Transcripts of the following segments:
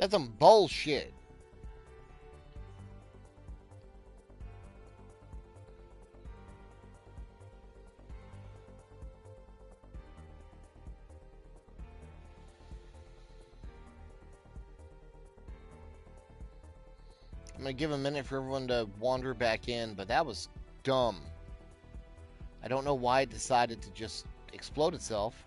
That's some bullshit. I'm gonna give a minute for everyone to wander back in, but that was dumb. I don't know why it decided to just explode itself.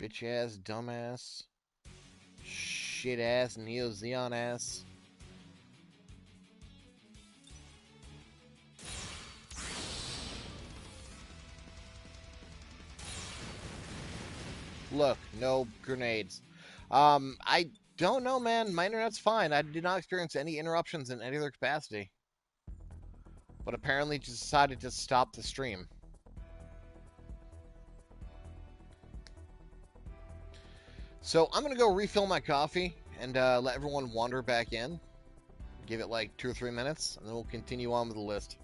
Bitch ass, dumbass, shit ass, Neo Zeon ass. Look, no grenades. I don't know, man. My internet's fine. I did not experience any interruptions in any other capacity. But apparently just decided to stop the stream. So I'm going to go refill my coffee and let everyone wander back in. Give it like 2 or 3 minutes, and then we'll continue on with the list.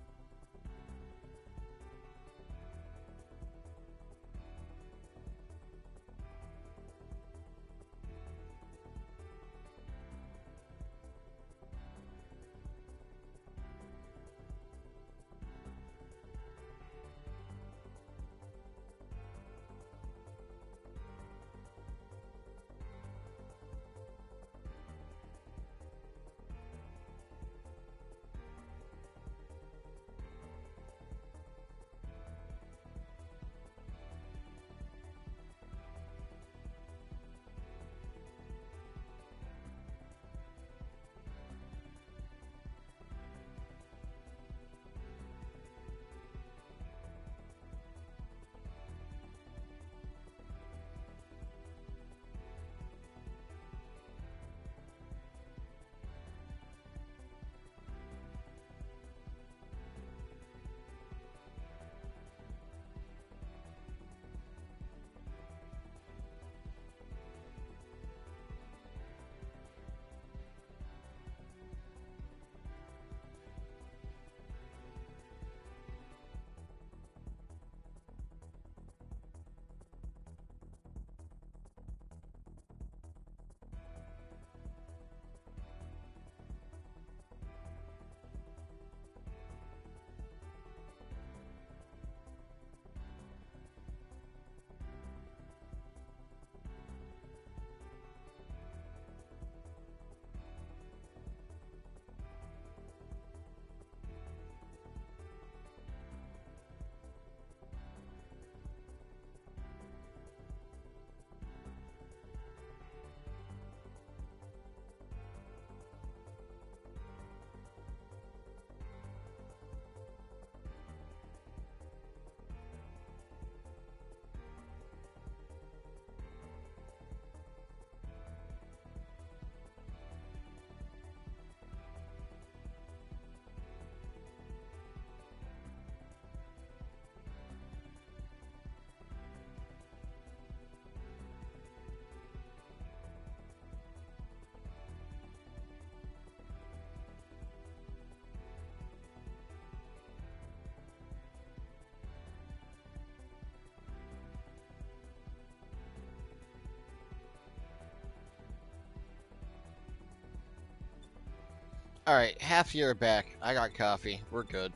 Alright, half year back. I got coffee. We're good.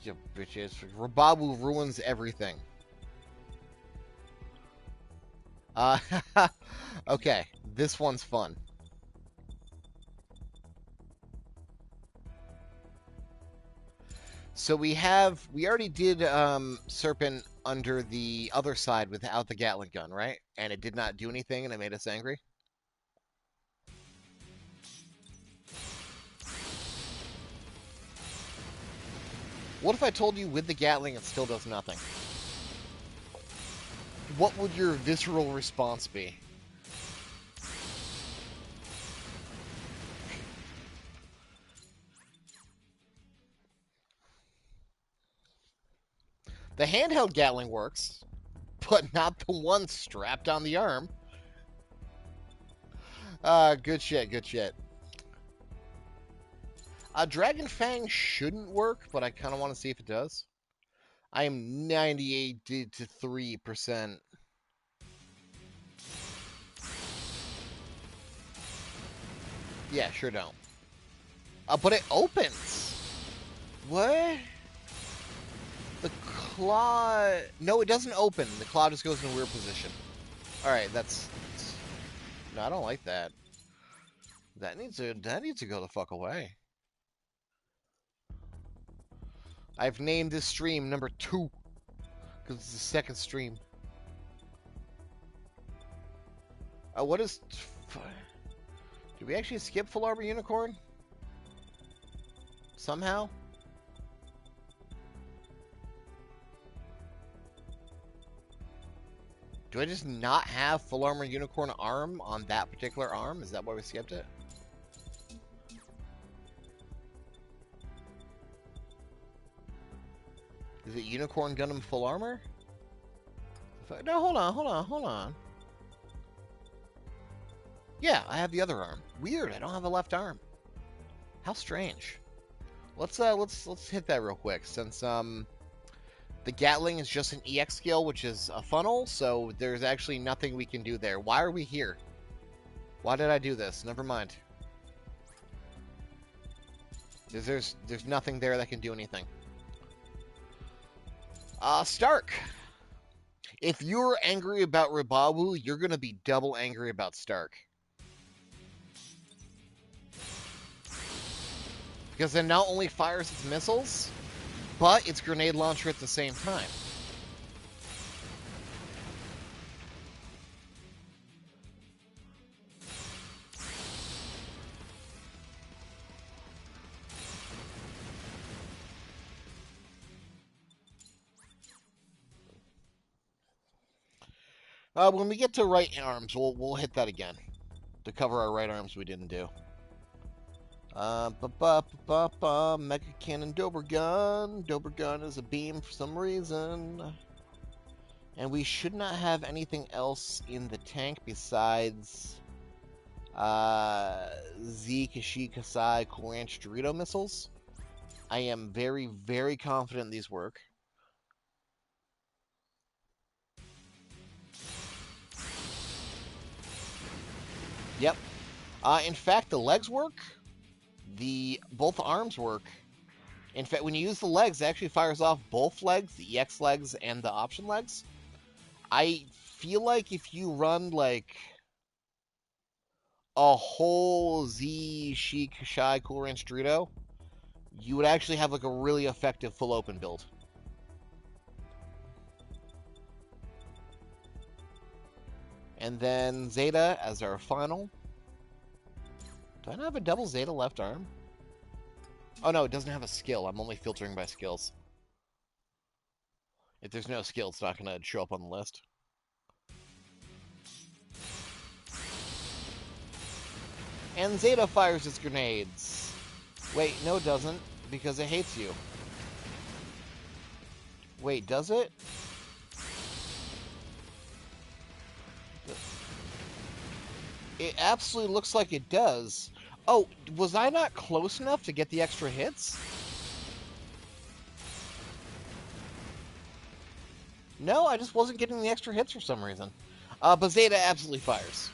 You bitches. Rababu ruins everything. Uh, okay. This one's fun. So we already did Serpent under the other side without the Gatling gun, right? And it did not do anything and it made us angry. What if I told you with the Gatling it still does nothing? What would your visceral response be? The handheld Gatling works, but not the one strapped on the arm. Good shit, good shit. Dragon Fang shouldn't work, but I kind of want to see if it does. I am 98 to 3%. Yeah, sure don't. But it opens. What? The claw... No, it doesn't open. The claw just goes in a weird position. Alright, that's... No, I don't like that. That needs to go the fuck away. I've named this stream number 2. Because it's the second stream. What is... Did we actually skip Full Arbor Unicorn? Somehow? Do I just not have Full Armor Unicorn arm on that particular arm? Is that why we skipped it? Is it Unicorn Gundam Full Armor? No, hold on. Yeah, I have the other arm. Weird, I don't have a left arm. How strange. Let's hit that real quick, since the Gatling is just an EX skill, which is a funnel, so there's actually nothing we can do there. Why are we here? Why did I do this? Never mind. There's nothing there that can do anything. Stark. If you're angry about Ribawu, you're gonna be double angry about Stark. Because it not only fires its missiles, but its grenade launcher at the same time. When we get to right arms, we'll hit that again to cover our right arms we didn't do. Mega Cannon Dober Gun. Dober Gun is a beam for some reason. And we should not have anything else in the tank besides Z, Kashi, Kasai, Cool Ranch, Dorito missiles. I am very, very confident these work. Yep. In fact, the legs work. Both arms work. In fact, when you use the legs, it actually fires off both legs, the EX legs and the option legs. I feel like if you run like a whole Z, Sheik, Shai, Cool Ranch, Dorito, you would actually have like a really effective full open build. And then Zeta as our final. Do I not have a double Zeta left arm? Oh no, it doesn't have a skill. I'm only filtering by skills. If there's no skill, it's not going to show up on the list. And Zeta fires its grenades. Wait, no it doesn't, because it hates you. Wait, does it? It absolutely looks like it does. Oh, was I not close enough to get the extra hits? No, I just wasn't getting the extra hits for some reason. But Zeta absolutely fires.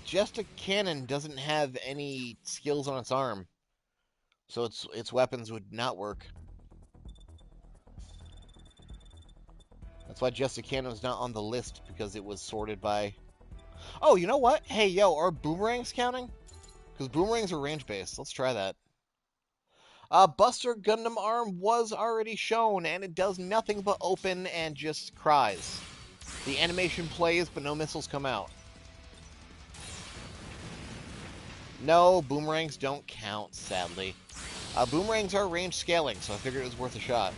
Just a cannon doesn't have any skills on its arm, so its weapons would not work. That's why just a cannon is not on the list, because it was sorted by... Oh, you know what? Hey, yo, are boomerangs counting? Because boomerangs are range-based. Let's try that. Buster Gundam arm was already shown, and it does nothing but open and just cries. The animation plays, but no missiles come out. No, boomerangs don't count, sadly. Boomerangs are range scaling, so I figured it was worth a shot.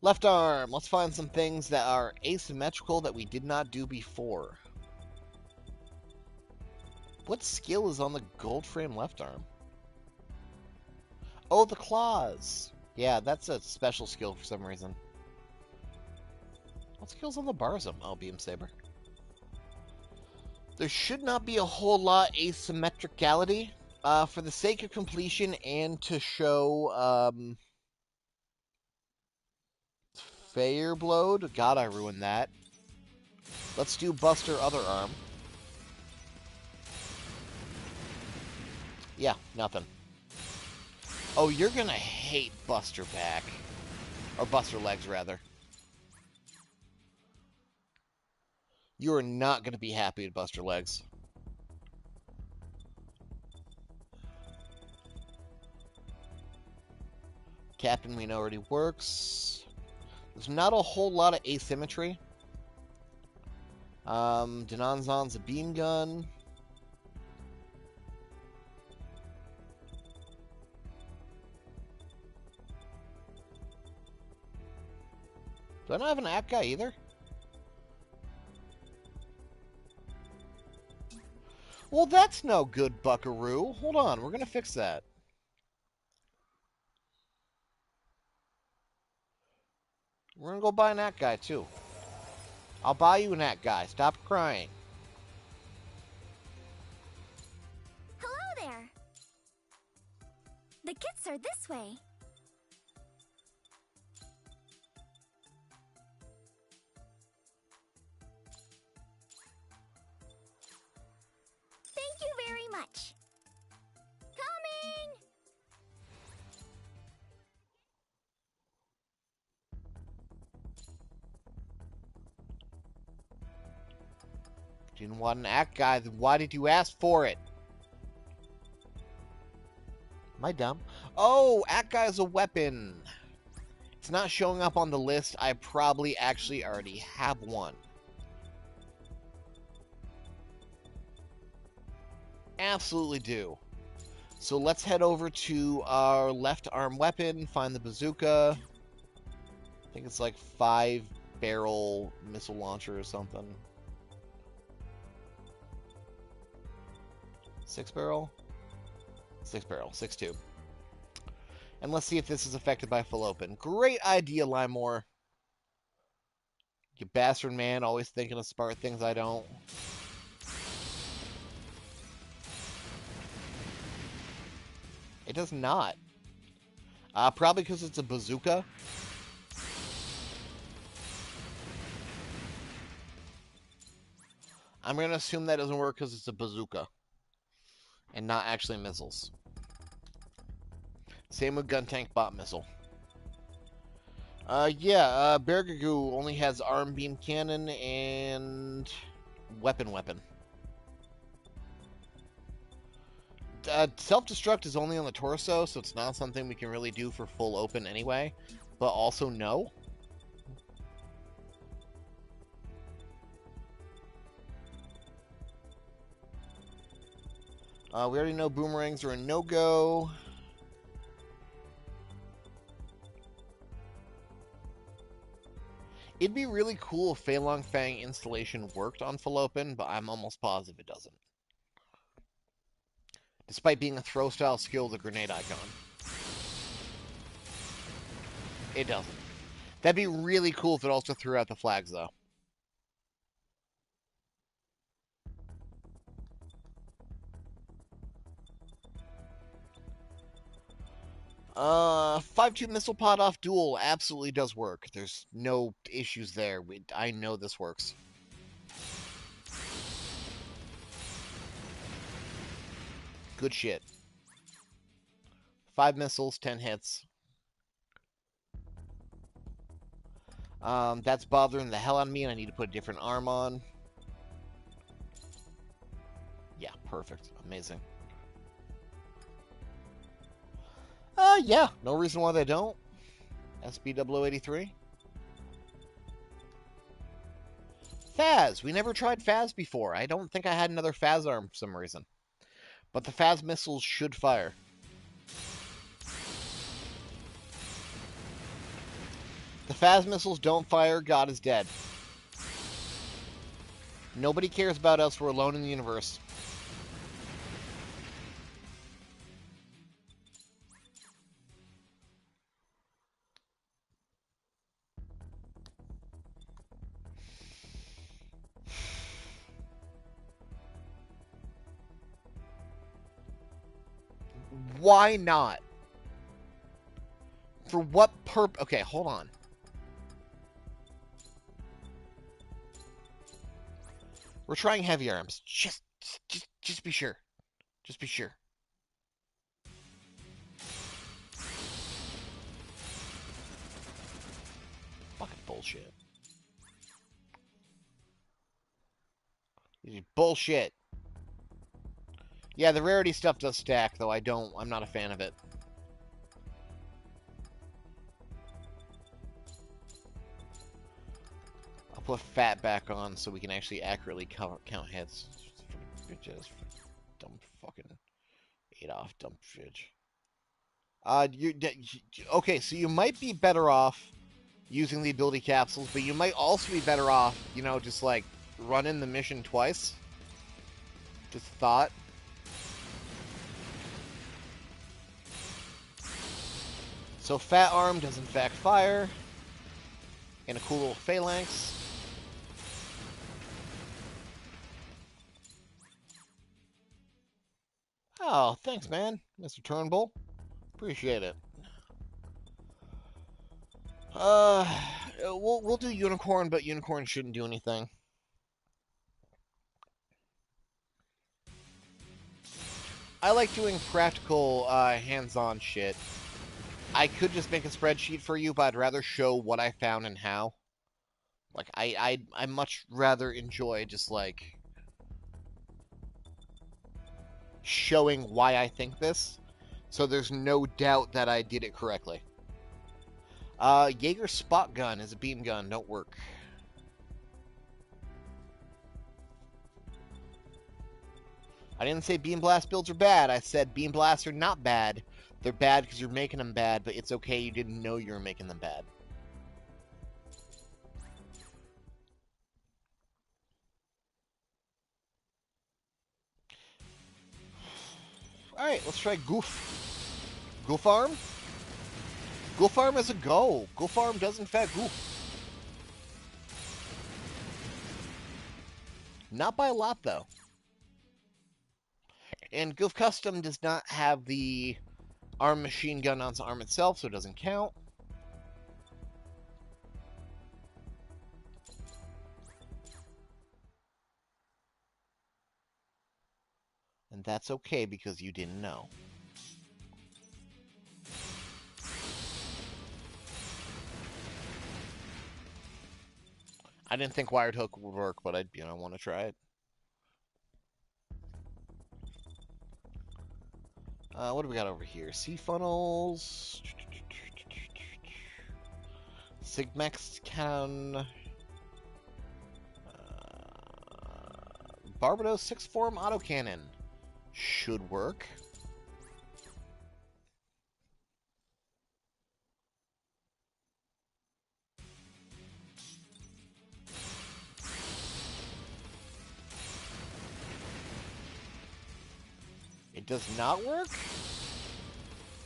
Left arm. Let's find some things that are asymmetrical that we did not do before. What skill is on the gold frame left arm? Oh, the claws. Yeah, that's a special skill for some reason. What skill's on the Barzum? Oh, Beam Saber. There should not be a whole lot asymmetricality. For the sake of completion and to show Fair Blowed. God, I ruined that. Let's do Buster Other Arm. Yeah, nothing. Oh, you're gonna hate Buster Back. Or Buster Legs, rather. You are not gonna be happy with Buster Legs. Captain we know already works. There's not a whole lot of asymmetry. Denonzon's a beam gun. Do I not have an app guy either? Well, that's no good, Buckaroo. Hold on, we're gonna fix that. We're gonna go buy an app guy, too. I'll buy you an app guy. Stop crying. Hello there. The kits are this way. Thank you very much. Coming! Didn't want an act guy, then why did you ask for it? Am I dumb? Oh, act guy is a weapon. It's not showing up on the list. I probably actually already have one. Absolutely do. So let's head over to our left arm weapon, find the bazooka. I think it's like 5-barrel missile launcher or something. 6-barrel? 6-barrel, 6.2. And let's see if this is affected by full open. Great idea, Limore. You bastard man, always thinking of smart things I don't. It does not. Probably because it's a bazooka. I'm going to assume that doesn't work because it's a bazooka. And not actually missiles. Same with gun tank bot missile. Bergagoo only has arm beam cannon and weapon. Self-destruct is only on the torso, so it's not something we can really do for full open anyway. But also no. We already know boomerangs are a no-go. It'd be really cool if Fei Long Fang installation worked on full open, but I'm almost positive it doesn't. Despite being a throw-style skill, the grenade icon. It doesn't. That'd be really cool if it also threw out the flags, though. Uh, 5-2 missile pod off duel absolutely does work. There's no issues there. I know this works. Good shit. 5 missiles, 10 hits. That's bothering the hell out of me, and I need to put a different arm on. Yeah, perfect. Amazing. Yeah. No reason why they don't. SB0083. Phaz. We never tried Phaz before. I don't think I had another Phaz arm for some reason. But the Phaz missiles should fire. The Phaz missiles don't fire, God is dead. Nobody cares about us, we're alone in the universe. Why not? For what purpose? Okay, hold on. We're trying heavy arms. Just be sure. Just be sure. Fucking bullshit. This is bullshit. Yeah, the rarity stuff does stack, though I'm not a fan of it. I'll put fat back on so we can actually accurately count hits. Bitches. Dumb fucking Adolf, dumb fridge. Okay, so you might be better off using the ability capsules, but you might also be better off, just like running the mission twice. Just thought. So Fat Arm does in fact fire. And a cool little phalanx. Oh, thanks, man, Mr. Turnbull. Appreciate it. We'll do Unicorn, but Unicorn shouldn't do anything. I like doing practical, hands-on shit. I could just make a spreadsheet for you, but I'd rather show what I found and how. Like, I much rather enjoy just, like, showing why I think this, so there's no doubt that I did it correctly. Jaeger Spot Gun is a beam gun. Don't work. I didn't say Beam Blast builds are bad. I said Beam Blasts are not bad. They're bad because you're making them bad, but it's okay you didn't know you were making them bad. Alright, let's try Goof. Goof Arm? Goof Arm is a go. Goof Arm does in fact goof. Not by a lot, though. And Goof Custom does not have the arm machine gun on the arm itself, so it doesn't count. And that's okay because you didn't know. I didn't think wired hook would work, but I want to try it. What do we got over here? Sea funnels. Sigmax cannon. Barbados 6-form autocannon. Should work. It does not work?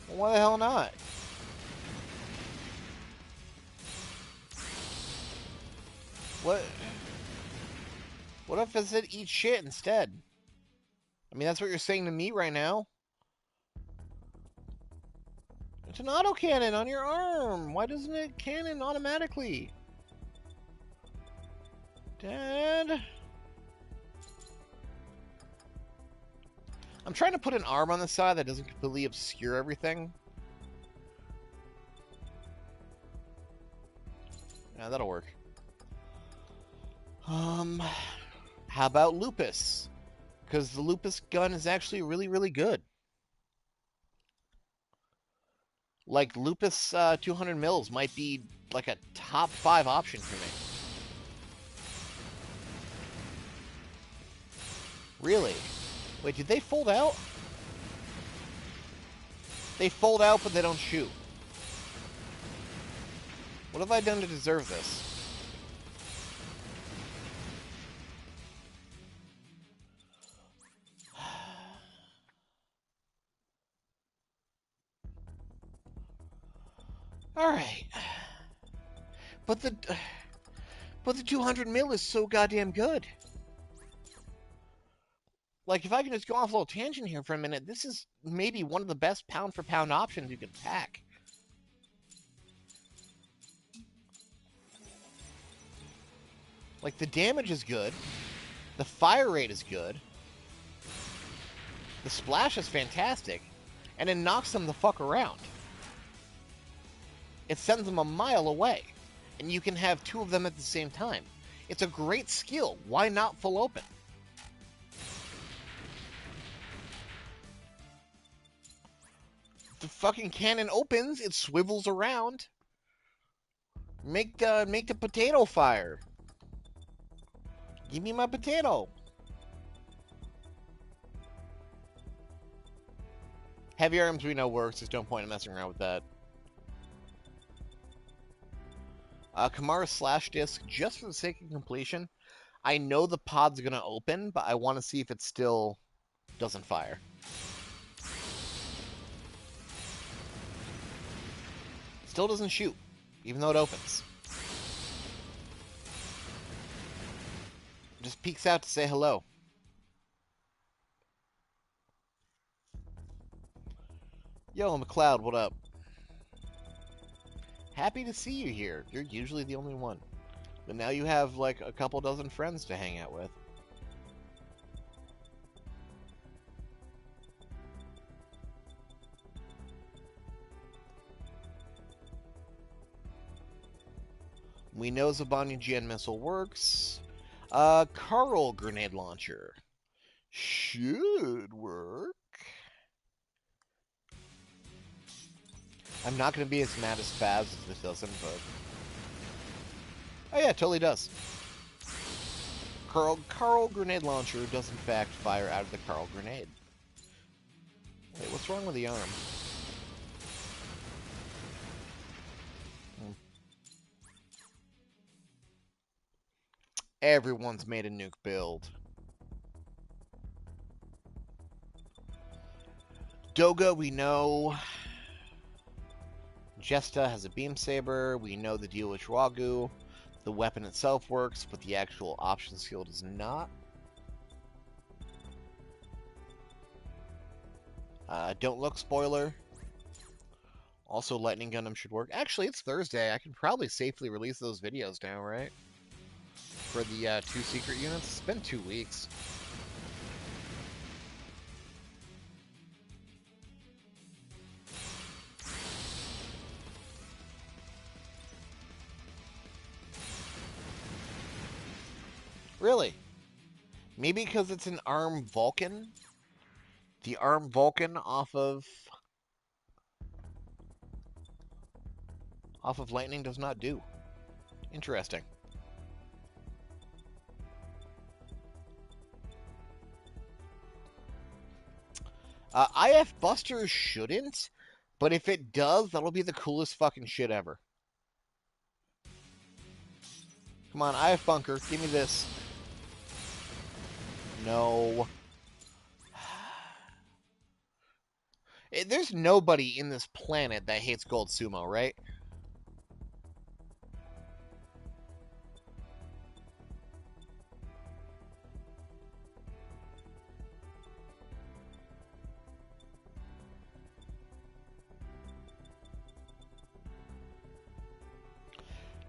Well, why the hell not? What if I said eat shit instead? I mean, that's what you're saying to me right now. It's an autocannon on your arm. Why doesn't it cannon automatically? Dad? I'm trying to put an arm on the side that doesn't completely obscure everything. Yeah, that'll work. How about Lupus? Because the Lupus gun is actually really, really good. Like, Lupus 200 mils might be like a top 5 option for me. Really? Wait, did they fold out? They fold out, but they don't shoot. What have I done to deserve this? Alright. But the 200 mil is so goddamn good. Like, if I can just go off a little tangent here for a minute, this is maybe one of the best pound-for-pound options you can pack. Like, the damage is good. The fire rate is good. The splash is fantastic. And it knocks them the fuck around. It sends them a mile away. And you can have two of them at the same time. It's a great skill. Why not full open? The fucking cannon opens, it swivels around. Make the potato fire. Give me my potato. Heavy arms we know works. There's no point in messing around with that. Kamara slash disc, just for the sake of completion. I know the pod's gonna open, but I want to see if it still doesn't fire. Still doesn't shoot, even though it opens. Just peeks out to say hello. Yo, McLeod, what up? Happy to see you here. You're usually the only one. But now you have, like, a couple dozen friends to hang out with. We know Zabanya GN missile works. Carl grenade launcher. Should work. I'm not going to be as mad as Faz as this doesn't, but... Oh yeah, it totally does. Carl grenade launcher does in fact fire out of the Carl grenade. Wait, what's wrong with the arm? Everyone's made a nuke build. Doga, we know. Jesta has a beam saber. We know the deal with Shwagu. The weapon itself works, but the actual option skill does not. Don't look, spoiler. Also, Lightning Gundam should work. Actually, it's Thursday. I can probably safely release those videos now, right? For the 2 secret units. It's been 2 weeks. Really? Maybe because it's an ARM Vulcan? The ARM Vulcan off of Lightning does not do. Interesting. IF Buster shouldn't, but if it does, that'll be the coolest fucking shit ever. Come on, IF Bunker, give me this. No. There's nobody in this planet that hates Gold Sumo, right?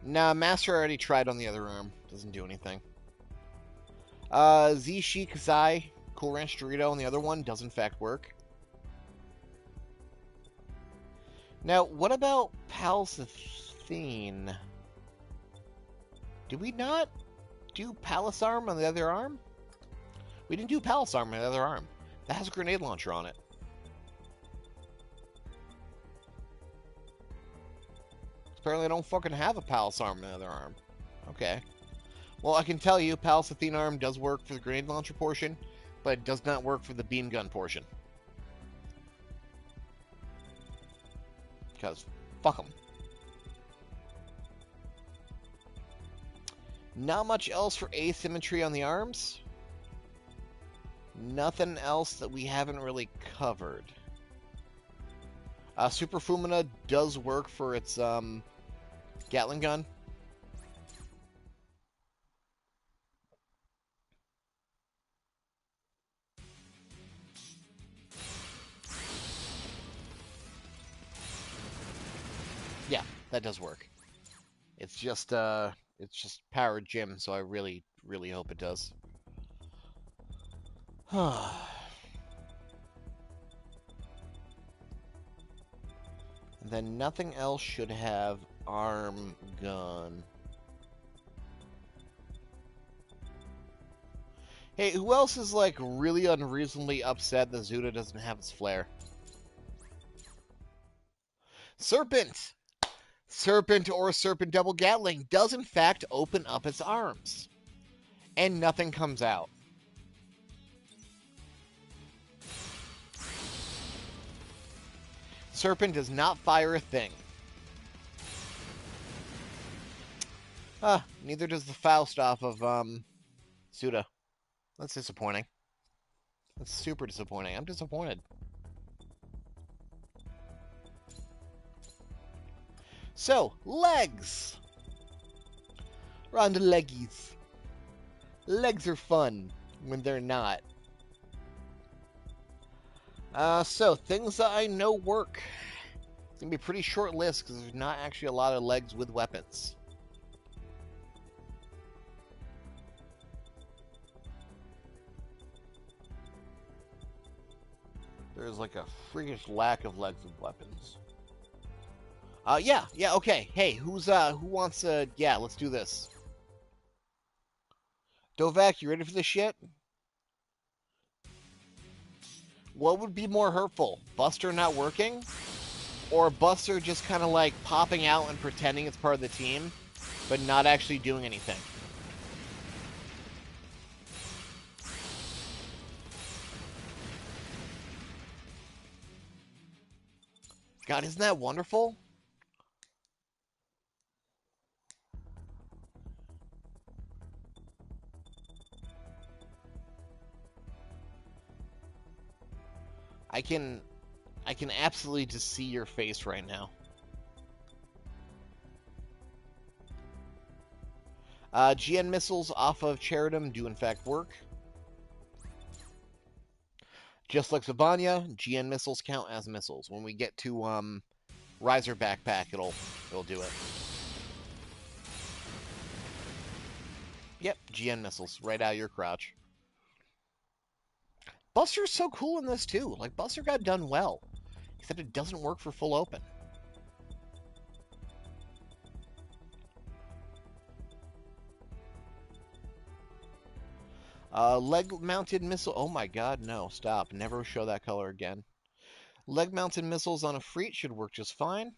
Nah, Master already tried on the other arm. Doesn't do anything. Z Kazai, Cool Ranch Dorito on the other one does in fact work. Now, what about Palsithine? Did we not do Palace Arm on the other arm? We didn't do Palace Arm on the other arm. That has a grenade launcher on it. Apparently I don't fucking have a Palace Arm on the other arm. Okay. Well, I can tell you, Palsithine Arm does work for the grenade launcher portion, but it does not work for the beam gun portion. Because, fuck them. Not much else for asymmetry on the arms. Nothing else that we haven't really covered. Super Fumina does work for its Gatling gun. that does work. It's just powered gym, so I really, really hope it does. And then nothing else should have arm gun. Hey, who else is like really unreasonably upset that Zuda doesn't have its flare? Serpent! Serpent or Serpent Double Gatling does in fact open up its arms. And nothing comes out. Serpent does not fire a thing. Neither does the Faust off of, Suda. That's disappointing. That's super disappointing. I'm disappointed. So, legs! We're on to leggies. Legs are fun when they're not. So, things that I know work. It's going to be a pretty short list because there's not actually a lot of legs with weapons. There's like a freakish lack of legs with weapons. Yeah, okay. Hey, who wants yeah, let's do this. Dovak, you ready for this shit? What would be more hurtful? Buster not working? Or Buster just kind of like popping out and pretending it's part of the team, but not actually doing anything? God, isn't that wonderful? I can absolutely just see your face right now. GN missiles off of Cheridum do in fact work. Just like Savanya, GN missiles count as missiles. When we get to Riser Backpack, it'll do it. Yep, GN missiles right out of your crotch. Buster's so cool in this too. Like, Buster got done well, except it doesn't work for full open. Leg-mounted missile. Oh my god, no, stop. Never show that color again. Leg-mounted missiles on a Freet should work just fine.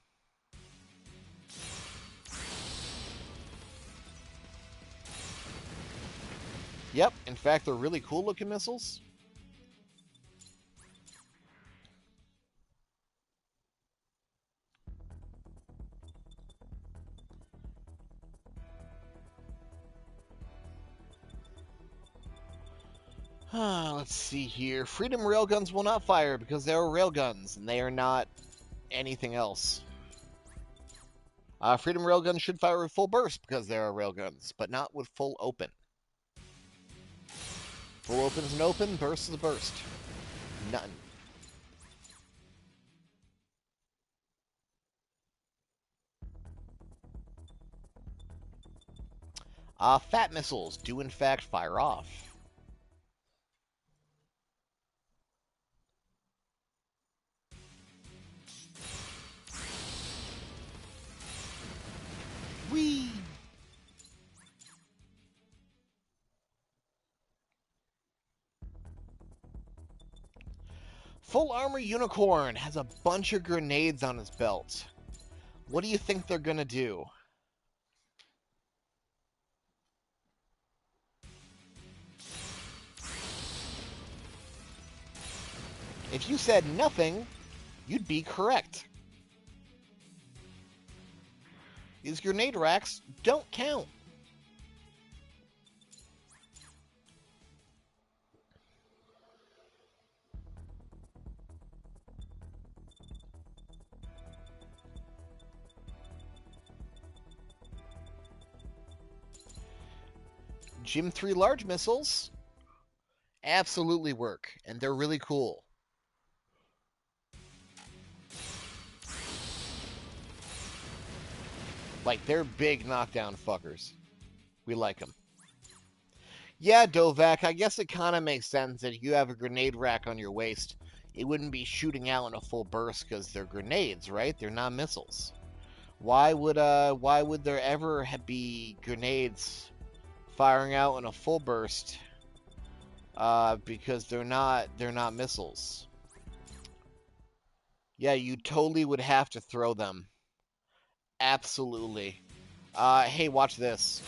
Yep, in fact, they're really cool-looking missiles. Let's see here. Freedom railguns will not fire because they are railguns, and they are not anything else. Freedom railguns should fire with full burst because they are railguns, but not with full open. Full open is an open, burst is a burst. None. Fat missiles do in fact fire off. Whee! Full Armor Unicorn has a bunch of grenades on his belt. What do you think they're gonna do? If you said nothing, you'd be correct. These grenade racks don't count. Gym 3 large missiles absolutely work, and they're really cool. Like, they're big knockdown fuckers. We like them. Yeah, Dovak, I guess it kind of makes sense that if you have a grenade rack on your waist, it wouldn't be shooting out in a full burst because they're grenades, right? They're not missiles. Why would there ever be grenades firing out in a full burst? Because they're not missiles. Yeah, you totally would have to throw them. Absolutely. Hey, watch this.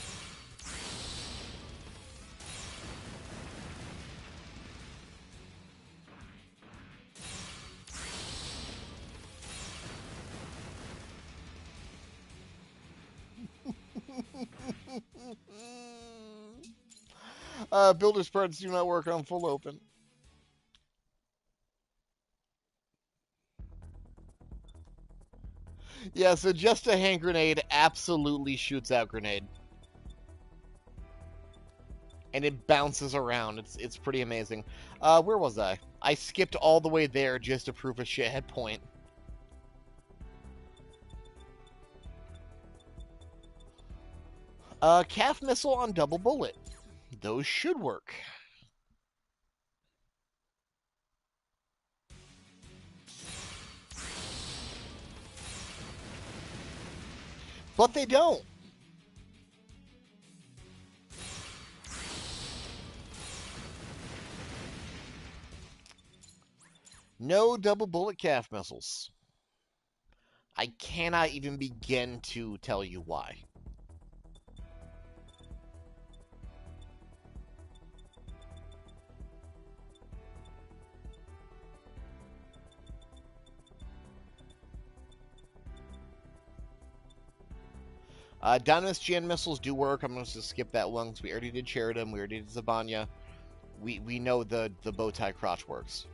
Builder's parts do not work on full open. Yeah, so just a hand grenade absolutely shoots out grenade. And it bounces around. It's pretty amazing. Where was I? I skipped all the way there just to prove a shithead point. Calf missile on double bullet. Those should work. But they don't. No double bullet calf missiles. I cannot even begin to tell you why. Dynamis GN missiles do work. I'm going to skip that one because we already did Sheridan. We already did Zabanya. We know the bow tie crotch works.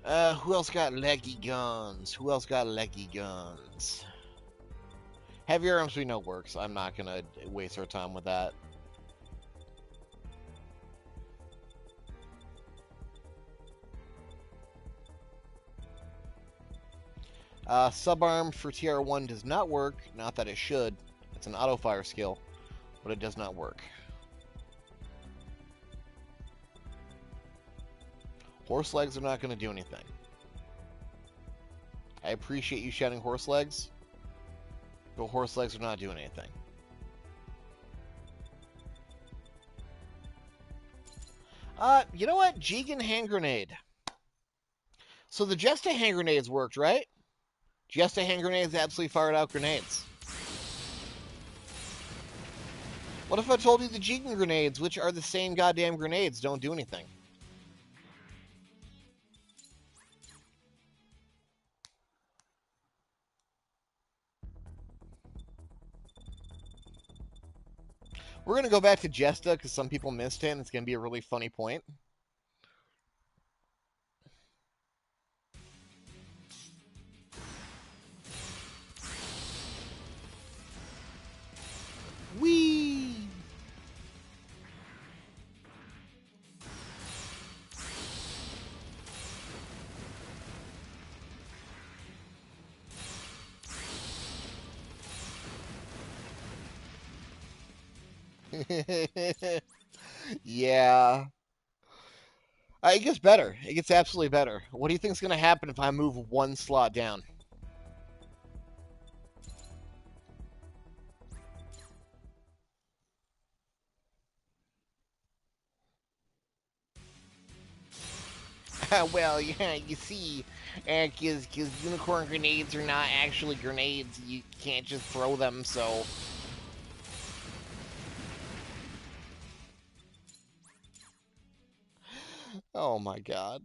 Who else got leggy guns? Who else got leggy guns? Heavy arms we know works. I'm not going to waste our time with that. Subarm for TR1 does not work. Not that it should. It's an auto fire skill, but it does not work. Horse legs are not going to do anything. I appreciate you shouting horse legs, but horse legs are not doing anything. You know what? Jigen hand grenade. So the Jesta hand grenades worked, right? Jesta hand grenades absolutely fired out grenades. What if I told you the Jigen grenades, which are the same goddamn grenades, don't do anything? We're going to go back to Jesta because some people missed it, and it's going to be a really funny point. Whee! Yeah. It gets better. It gets absolutely better. What do you think is going to happen if I move one slot down? Well, yeah, you see, because unicorn grenades are not actually grenades. You can't just throw them, so... Oh my god.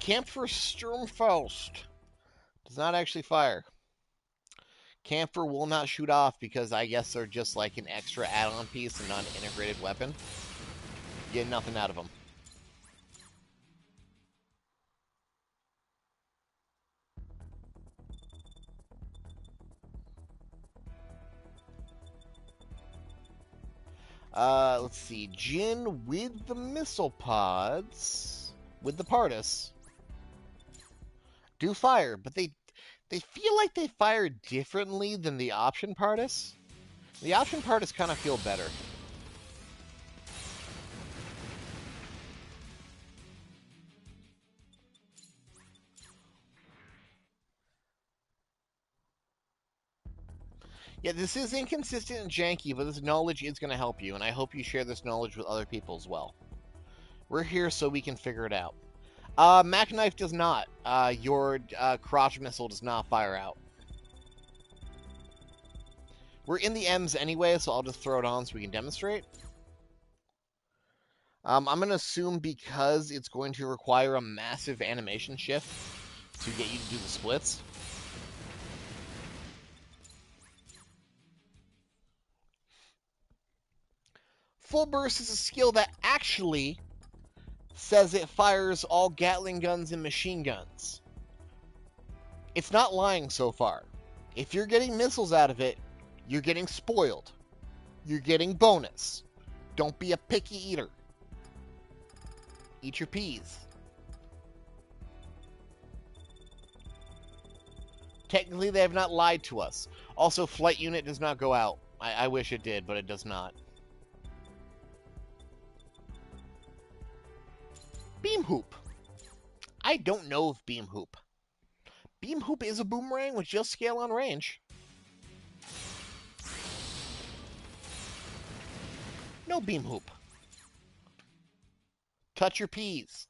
Camphor Sturmfaust does not actually fire. Camphor will not shoot off because I guess they're just like an extra add-on piece and not an integrated weapon. You get nothing out of them. Let's see. Jin with the missile pods, with the Pardus, do fire, but they feel like they fire differently than the option Pardus. The option Pardus kind of feel better. Yeah, this is inconsistent and janky, but this knowledge is going to help you, and I hope you share this knowledge with other people as well. We're here so we can figure it out. Mac Knife does not. Your crotch missile does not fire out. We're in the M's anyway, so I'll just throw it on so we can demonstrate. I'm going to assume because it's going to require a massive animation shift to get you to do the splits. Full Burst is a skill that actually says it fires all Gatling guns and machine guns. It's not lying so far. If you're getting missiles out of it, you're getting spoiled. You're getting bonus. Don't be a picky eater. Eat your peas. Technically, they have not lied to us. Also, Flight Unit does not go out. I wish it did, but it does not. Beam Hoop. I don't know of Beam Hoop. Beam Hoop is a boomerang with just scale on range. No Beam Hoop. Touch your peas.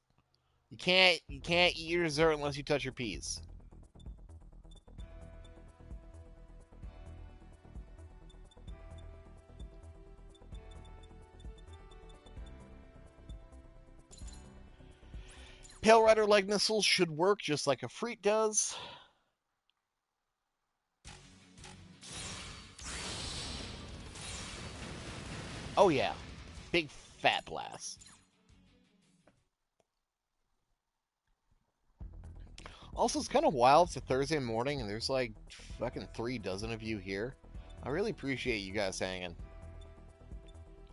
You can't eat your dessert unless you touch your peas. Pale Rider leg missiles should work just like a Freet does. Oh yeah, big fat blast. Also, it's kind of wild. It's a Thursday morning and there's like fucking 3 dozen of you here. I really appreciate you guys hanging.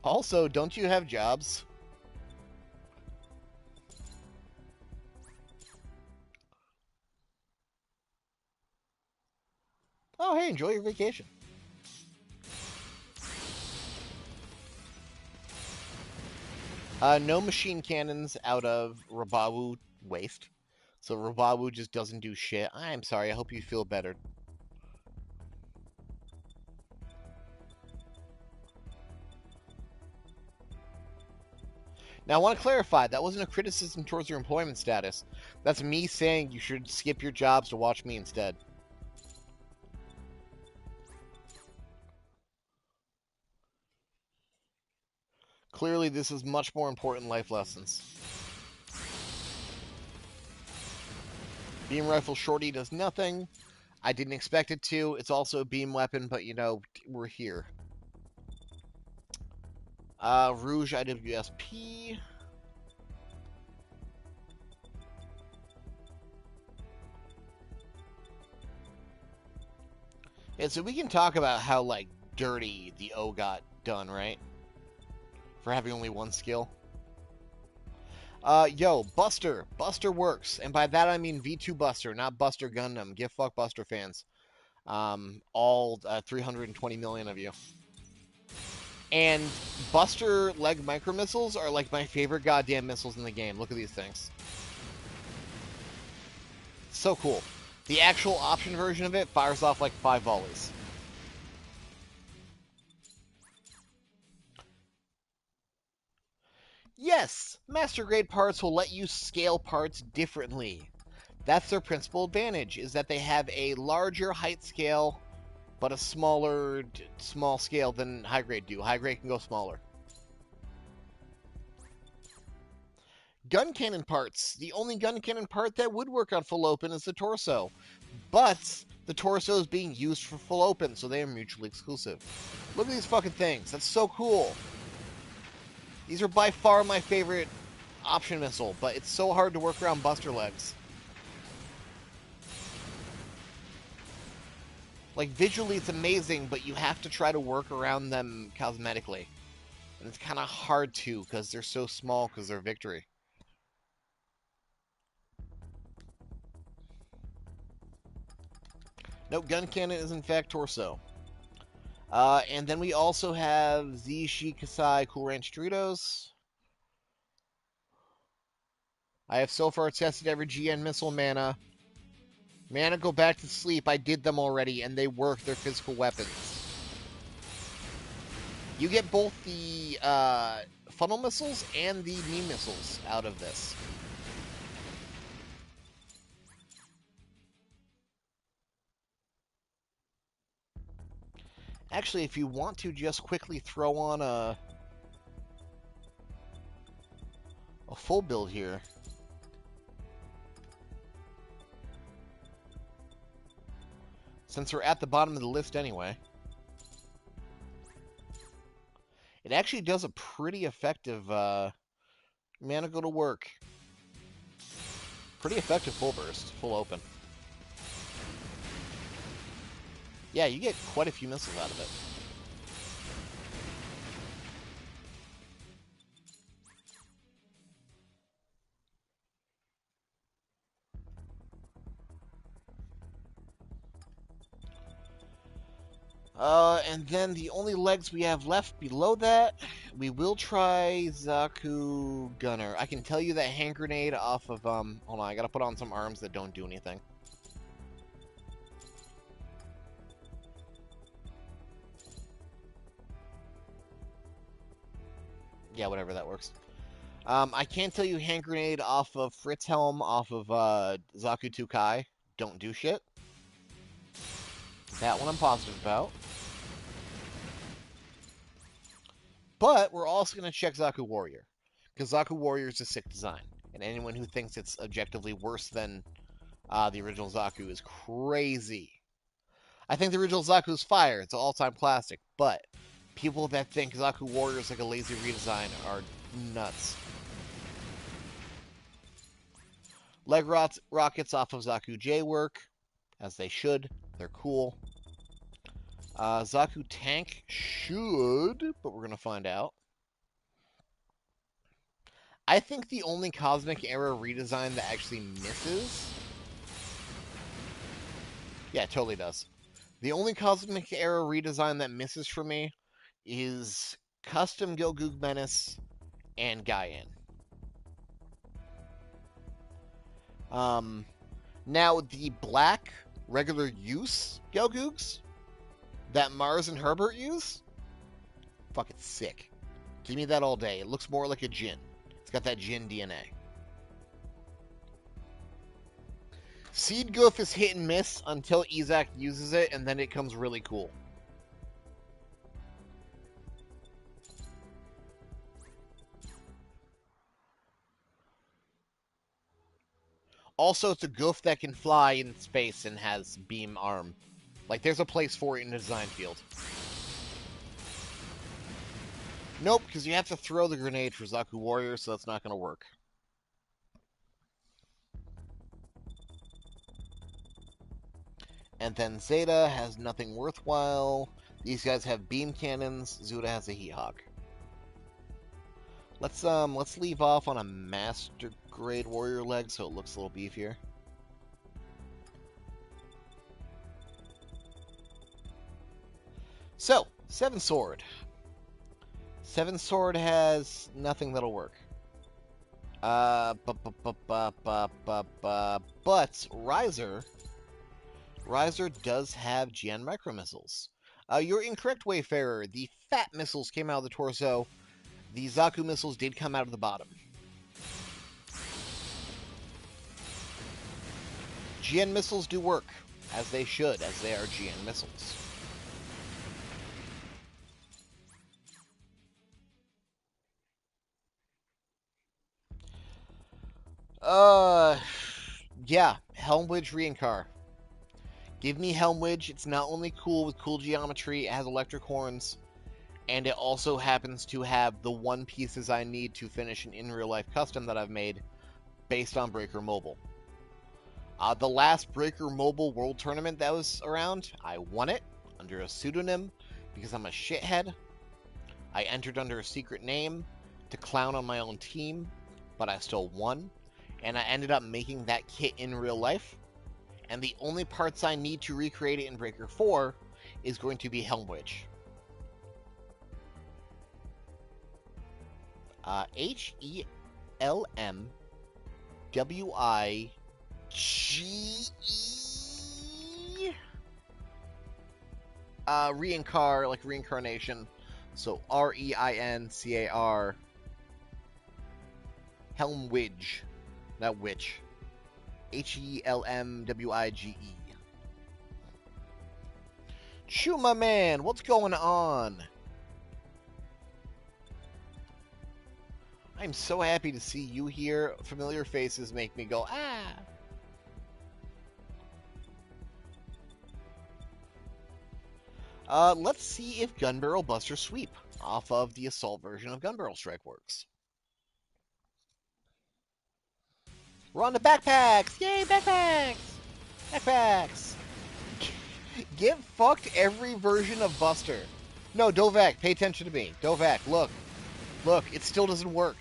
Also, don't you have jobs? Oh, hey, enjoy your vacation. No machine cannons out of Rabawu Waste. So Rabawu just doesn't do shit. I'm sorry, I hope you feel better. Now, I want to clarify, that wasn't a criticism towards your employment status. That's me saying you should skip your jobs to watch me instead. Clearly, this is much more important life lessons. Beam Rifle Shorty does nothing. I didn't expect it to. It's also a beam weapon, but, you know, we're here. Rouge IWSP. Yeah, so we can talk about how, like, dirty the O got done, right? For having only one skill. Yo, Buster. Buster works. And by that I mean V2 Buster, not Buster Gundam. Give fuck Buster fans. All 320 million of you. And Buster leg micro missiles are like my favorite goddamn missiles in the game. Look at these things. So cool. The actual option version of it fires off like 5 volleys. Yes, master grade parts will let you scale parts differently. That's their principal advantage, is that they have a larger height scale, but a small scale than high grade do. High grade can go smaller. Gun cannon parts. The only gun cannon part that would work on full open is the torso. But the torso is being used for full open, so they are mutually exclusive. Look at these fucking things. That's so cool. These are by far my favorite option missile, but it's so hard to work around Buster legs. Like, visually it's amazing, but you have to try to work around them cosmetically. And it's kind of hard to, because they're so small, because they're victory. Nope, gun cannon is in fact torso. And then we also have Zishi Kasai Cool Ranch Doritos. I have so far tested every GN missile mana. Mana, go back to sleep. I did them already, and they work. They're physical weapons. You get both the funnel missiles and the knee missiles out of this. Actually, if you want to just quickly throw on a full build here. Since we're at the bottom of the list anyway. It actually does a pretty effective mana go to work. Pretty effective full burst, full open. Yeah, you get quite a few missiles out of it. And then the only legs we have left below that, we will try Zaku Gunner. I can tell you that hand grenade off of, hold on, I gotta put on some arms that don't do anything. Yeah, whatever, that works. I can tell you hand grenade off of Fritz Helm, off of, Zaku Tukai, don't do shit. That one I'm positive about. But we're also going to check Zaku Warrior, because Zaku Warrior is a sick design, and anyone who thinks it's objectively worse than the original Zaku is crazy. I think the original Zaku is fire. It's an all-time classic, but people that think Zaku Warrior is like a lazy redesign are nuts. Leg rockets off of Zaku J work, as they should. They're cool. Zaku Tank should, but we're going to find out. I think the only Cosmic Era redesign that actually misses... Yeah, it totally does. The only Cosmic Era redesign that misses for me is Custom Gilgoog Menace and Gaian. Now, the black regular use Gelgoogs that Mars and Herbert use, fucking sick. Give me that all day. It looks more like a Jin. It's got that Jin DNA. Seed Goof is hit and miss until Izak uses it, and then it comes really cool. Also, it's a goof that can fly in space and has beam arm. Like, there's a place for it in the design field. Nope, because you have to throw the grenade for Zaku Warrior, so that's not going to work. And then Zeta has nothing worthwhile. These guys have beam cannons. Zuda has a Heat Hawk. Let's leave off on a Master Grade Warrior leg so it looks a little beefier. So, 7 Sword. 7 Sword has nothing that'll work. But Riser does have GN Micro Missiles. You're incorrect, Wayfarer. The Fat Missiles came out of the torso. The Zaku Missiles did come out of the bottom. GN Missiles do work, as they should, as they are GN Missiles. Yeah, Helmwidge Reincar. Give me Helmwidge. It's not only cool with cool geometry, it has electric horns, and it also happens to have the one pieces I need to finish an in-real-life custom that I've made based on Breaker Mobile. The last Breaker Mobile World Tournament that was around, I won it under a pseudonym because I'm a shithead. I entered under a secret name to clown on my own team, but I still won, and I ended up making that kit in real life, and the only parts I need to recreate it in Breaker 4 is going to be Helm Wedge. Helmwige. Reincar, like reincarnation. So Reincar. Helmwige. Not witch. Helmwige. Chuma man, what's going on? I'm so happy to see you here. Familiar faces make me go, ah. Let's see if Gun Barrel Buster Sweep off of the Assault version of Gun Barrel Strike works. We're on the backpacks! Yay, backpacks! Backpacks! Get fucked every version of Buster. No, Dovak, pay attention to me. Dovak, look. Look, it still doesn't work.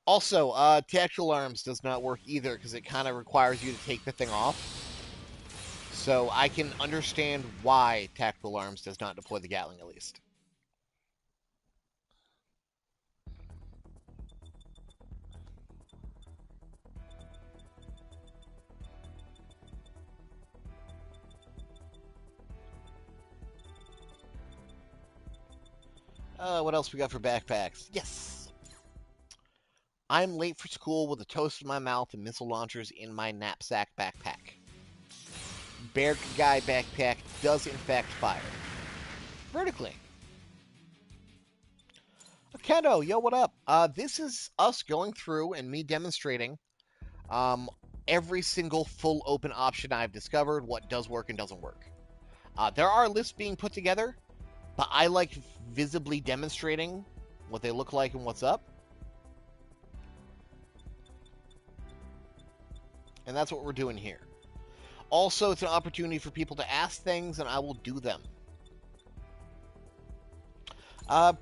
Also, Tactical Arms does not work either because it kind of requires you to take the thing off. So I can understand why Tactical Arms does not deploy the Gatling at least. What else we got for backpacks? Yes! I'm late for school with a toast in my mouth and missile launchers in my knapsack backpack. Bear Guy backpack does in fact fire. Vertically. Kendo, yo, what up? This is us going through and me demonstrating every single full open option I've discovered, what does work and doesn't work. There are lists being put together, but I like visibly demonstrating what they look like and what's up. And that's what we're doing here. Also, it's an opportunity for people to ask things, and I will do them.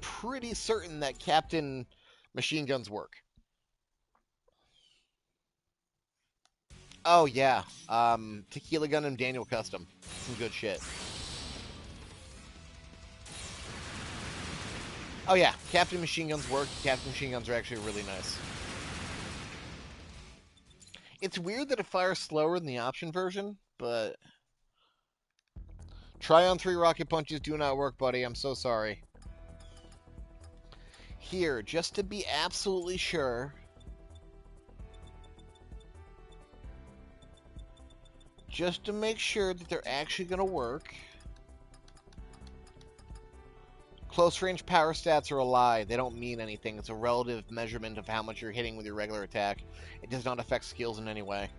Pretty certain that Captain Machine Guns work. Oh, yeah. Tequila Gundam Daniel Custom. Some good shit. Oh, yeah. Captain Machine Guns work. Captain Machine Guns are actually really nice. It's weird that it fires slower than the option version, but... Try-on 3 rocket punches do not work, buddy. I'm so sorry. Here, just to be absolutely sure... Just to make sure that they're actually going to work... Close range power stats are a lie. They don't mean anything. It's a relative measurement of how much you're hitting with your regular attack. It does not affect skills in any way.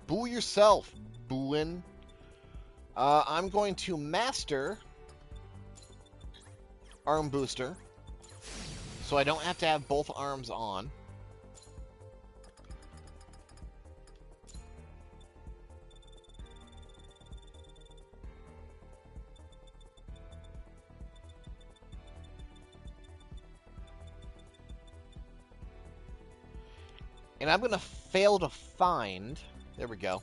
Boo yourself, booin'. I'm going to master arm booster, so I don't have to have both arms on. And I'm going to fail to find... There we go.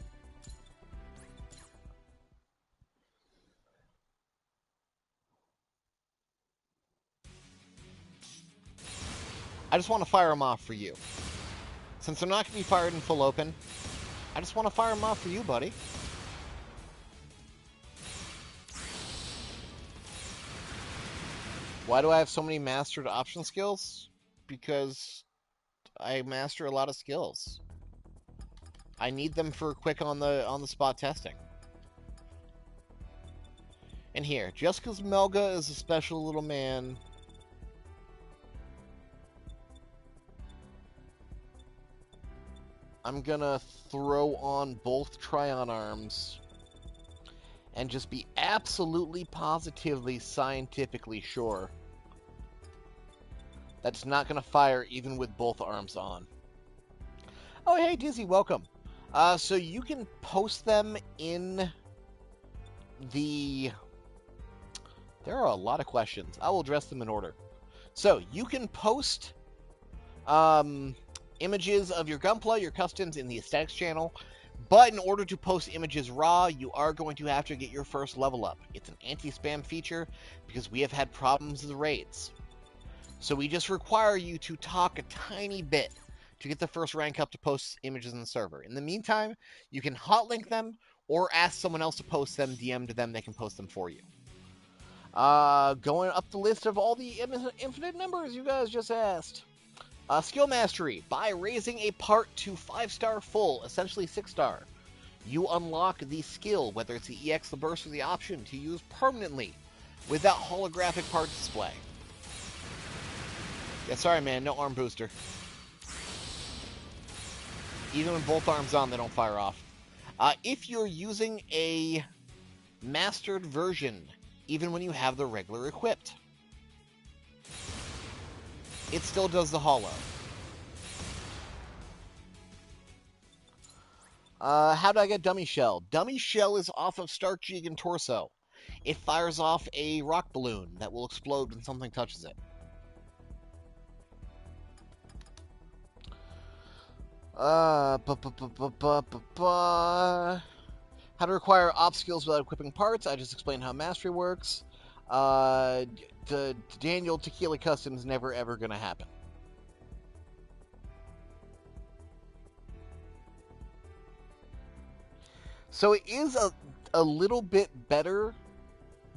I just want to fire them off for you. Since they're not going to be fired in full open, I just want to fire them off for you, buddy. Why do I have so many mastered option skills? Because I master a lot of skills. I need them for quick on the spot testing. And here, just because Melga is a special little man, I'm gonna throw on both Tryon arms and just be absolutely positively scientifically sure that's not going to fire even with both arms on. Oh, hey, Dizzy, welcome. So you can post them in the... There are a lot of questions. I will address them in order. So you can post images of your Gunpla, your customs in the aesthetics channel, but in order to post images raw, you are going to have to get your first level up. It's an anti-spam feature because we have had problems with raids. So we just require you to talk a tiny bit to get the first rank up to post images in the server. In the meantime, you can hotlink them or ask someone else to post them, DM to them, they can post them for you. Going up the list of all the infinite numbers you guys just asked. Skill Mastery. By raising a part to 5-star full, essentially 6-star, you unlock the skill, whether it's the EX, the burst, or the option, to use permanently without holographic part display. Yeah, sorry man, no arm booster. Even with both arms on, they don't fire off. If you're using a mastered version, even when you have the regular equipped, it still does the holo. How do I get Dummy Shell? Dummy Shell is off of Stark Jig and Torso. It fires off a rock balloon that will explode when something touches it. How to acquire op skills without equipping parts. I just explained how mastery works. Daniel Tequila Customs never ever gonna happen. So it is a little bit better,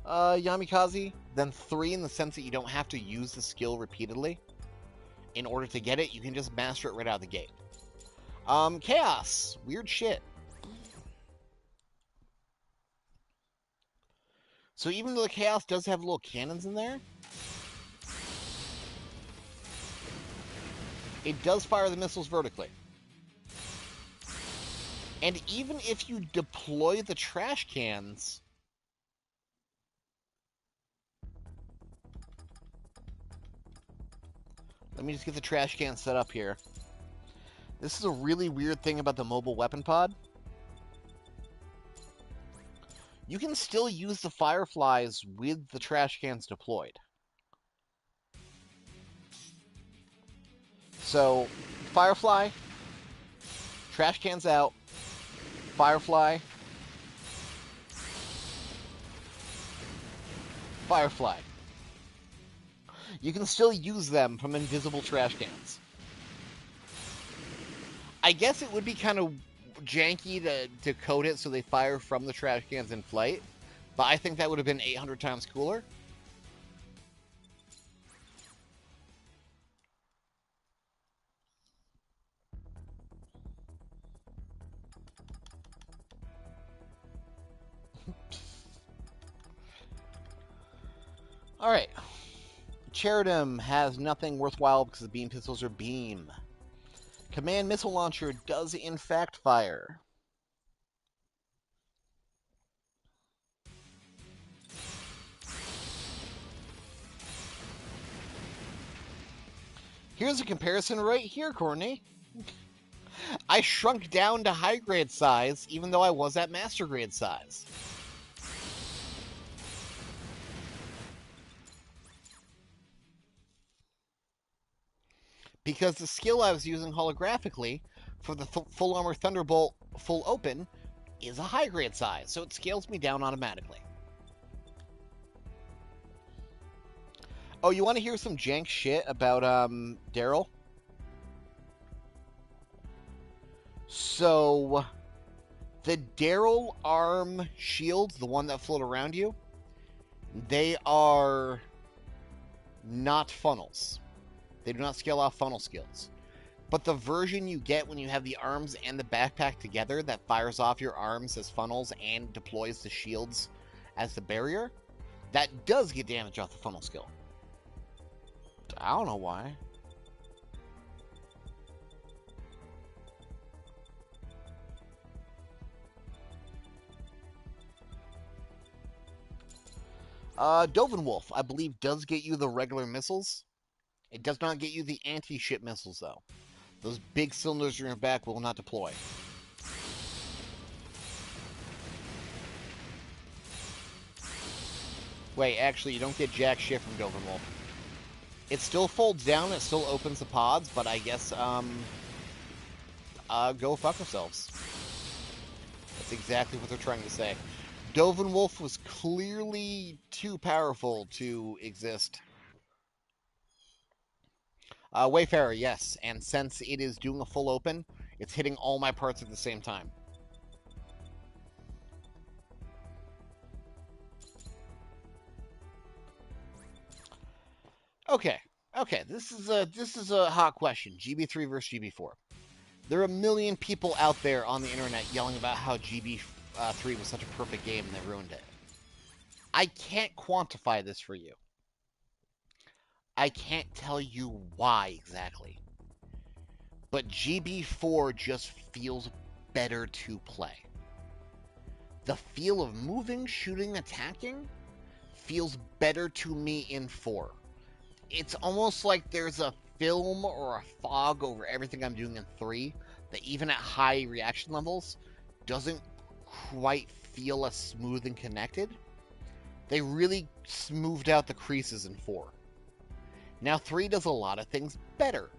Yamikaze, than 3 in the sense that you don't have to use the skill repeatedly. In order to get it, you can just master it right out of the gate. Chaos. Weird shit. So even though the Chaos does have little cannons in there, it does fire the missiles vertically. And even if you deploy the trash cans, let me just get the trash can set up here. This is a really weird thing about the mobile weapon pod. You can still use the Fireflies with the trash cans deployed. So, Firefly, trash cans out, Firefly, Firefly. You can still use them from invisible trash cans. I guess it would be kind of janky to code it so they fire from the trash cans in flight, but I think that would have been 800 times cooler. Alright. Cheridum has nothing worthwhile because the beam pistols are beam. Command missile launcher does in fact fire. Here's a comparison right here, Courtney. I shrunk down to high grade size even though I was at master grade size. Because the skill I was using holographically for the full armor Thunderbolt full open is a high grade size, so it scales me down automatically. Oh, you want to hear some jank shit about Daryl? So, the Daryl arm shields, the one that float around you, they are not funnels. They do not scale off funnel skills. But the version you get when you have the arms and the backpack together that fires off your arms as funnels and deploys the shields as the barrier, that does get damage off the funnel skill. I don't know why. Dovenwolf, I believe, does get you the regular missiles. It does not get you the anti-ship missiles, though. Those big cylinders in your back will not deploy. Wait, actually, you don't get jack shit from Dovermolf. It still folds down, it still opens the pods, but I guess, go fuck yourselves. That's exactly what they're trying to say. Dovenwolf was clearly too powerful to exist. Wayfarer, yes, and since it is doing a full open, it's hitting all my parts at the same time. Okay, this is a hot question. GB3 versus GB4. There are a million people out there on the internet yelling about how GB3 was such a perfect game and they ruined it. I can't quantify this for you. I can't tell you why exactly. But GB4 just feels better to play. The feel of moving, shooting, attacking feels better to me in 4. It's almost like there's a film or a fog over everything I'm doing in 3 that even at high reaction levels doesn't quite feel as smooth and connected. They really smoothed out the creases in 4. Now 3 does a lot of things better.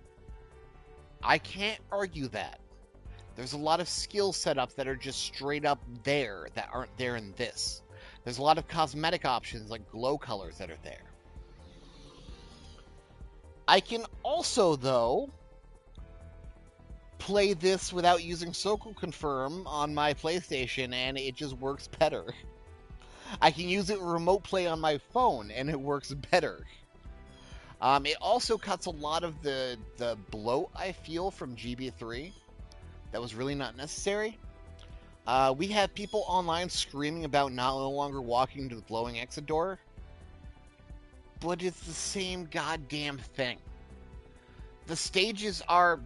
I can't argue that. There's a lot of skill setups that are just straight up there that aren't there in this. There's a lot of cosmetic options like glow colors that are there. I can also, though, play this without using Circle Confirm on my PlayStation and it just works better. I can use it remote play on my phone and it works better. It also cuts a lot of the bloat I feel from GB3 that was really not necessary. We have people online screaming about no longer walking to the glowing exit door, but it's the same goddamn thing. The stages are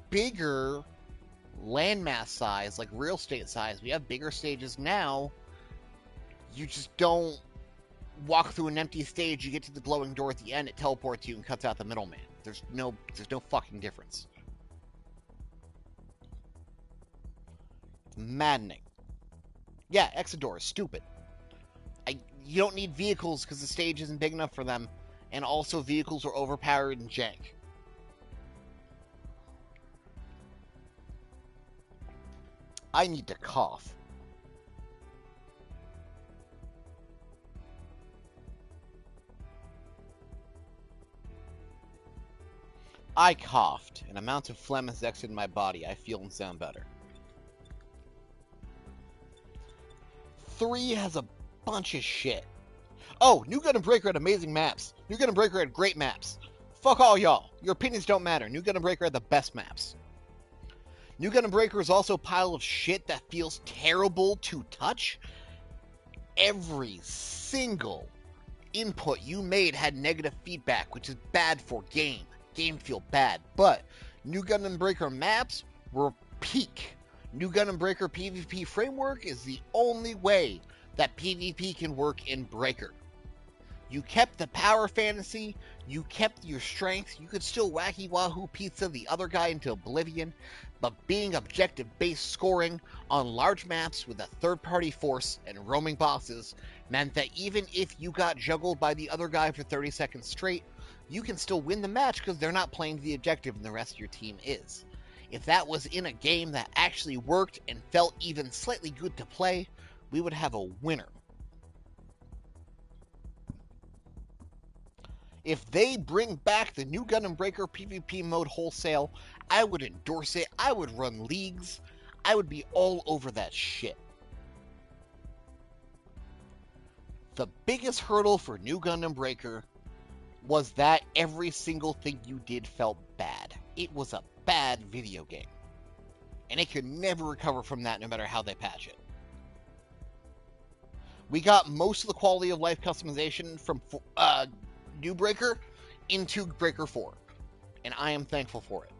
bigger landmass size, like real estate size. We have bigger stages now. You just don't walk through an empty stage, you get to the glowing door at the end, it teleports you and cuts out the middleman. There's no fucking difference. It's maddening. Yeah, exit door is stupid. You don't need vehicles because the stage isn't big enough for them, and also vehicles are overpowered and jank. I need to cough. I coughed. An amount of phlegm has exited my body. I feel and sound better. 3 has a bunch of shit. Oh, New Gundam Breaker had amazing maps. New Gundam Breaker had great maps. Fuck all y'all. Your opinions don't matter. New Gundam Breaker had the best maps. New Gundam Breaker is also a pile of shit that feels terrible to touch. Every single input you made had negative feedback, which is bad for game. Game feel bad. But New Gundam Breaker maps were peak. New Gundam Breaker PvP framework is the only way that PvP can work in Breaker. You kept the power fantasy, you kept your strength, you could still wacky wahoo pizza the other guy into oblivion, but being objective-based scoring on large maps with a third-party force and roaming bosses meant that even if you got juggled by the other guy for 30 seconds straight, you can still win the match because they're not playing the objective and the rest of your team is. If that was in a game that actually worked and felt even slightly good to play, we would have a winner. If they bring back the New Gundam Breaker PvP mode wholesale, I would endorse it. I would run leagues. I would be all over that shit. The biggest hurdle for New Gundam Breaker was that every single thing you did felt bad. It was a bad video game. And it could never recover from that no matter how they patch it. We got most of the quality of life customization from New Breaker into Breaker 4. And I am thankful for it.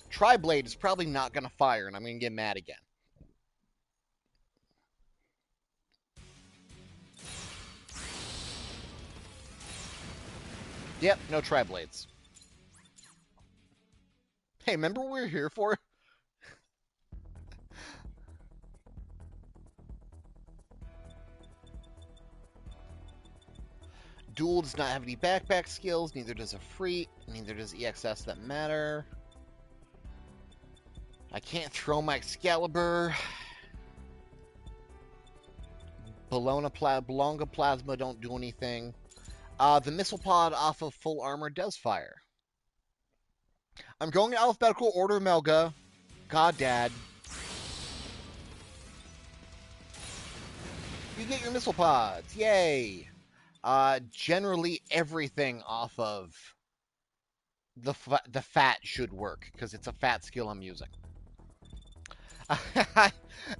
Tri-Blade is probably not going to fire, and I'm going to get mad again. Yep, no tri-blades. Hey, remember what we were here for? Duel does not have any backpack skills, neither does a Freet, neither does EXS that matter. I can't throw my Excalibur. Bolonga Plasma don't do anything. The missile pod off of full armor does fire. I'm going in alphabetical order, Melga. God, Dad. You get your missile pods. Yay. Generally everything off of the fat should work, because it's a fat skill I'm using.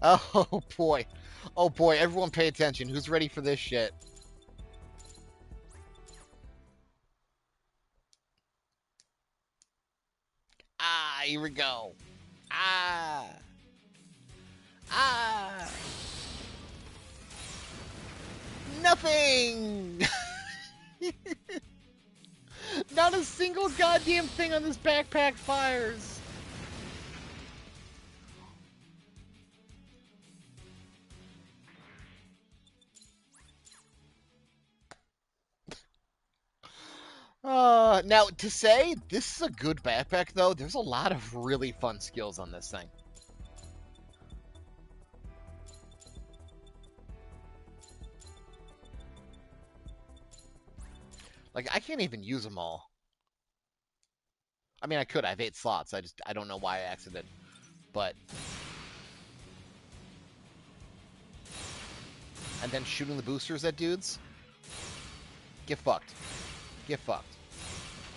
Oh, boy. Oh, boy. Everyone pay attention. Who's ready for this shit? Ah, here we go. Ah. Ah. Nothing! Not a single goddamn thing on this backpack fires. Now, to say this is a good backpack, though, there's a lot of really fun skills on this thing. Like, I can't even use them all. I mean, I could. I have 8 slots. I don't know why I exited. But... And then shooting the boosters at dudes? Get fucked. Get fucked.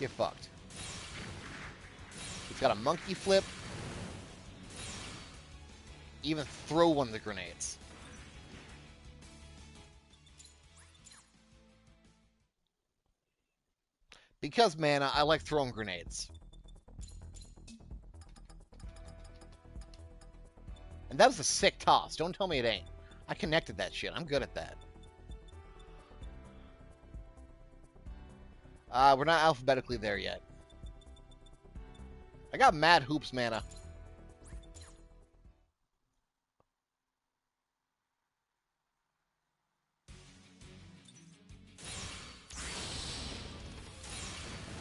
Get fucked. He's got a monkey flip. Even throw one of the grenades. Because, man, I like throwing grenades. And that was a sick toss. Don't tell me it ain't. I connected that shit. I'm good at that. We're not alphabetically there yet. I got mad hoops mana.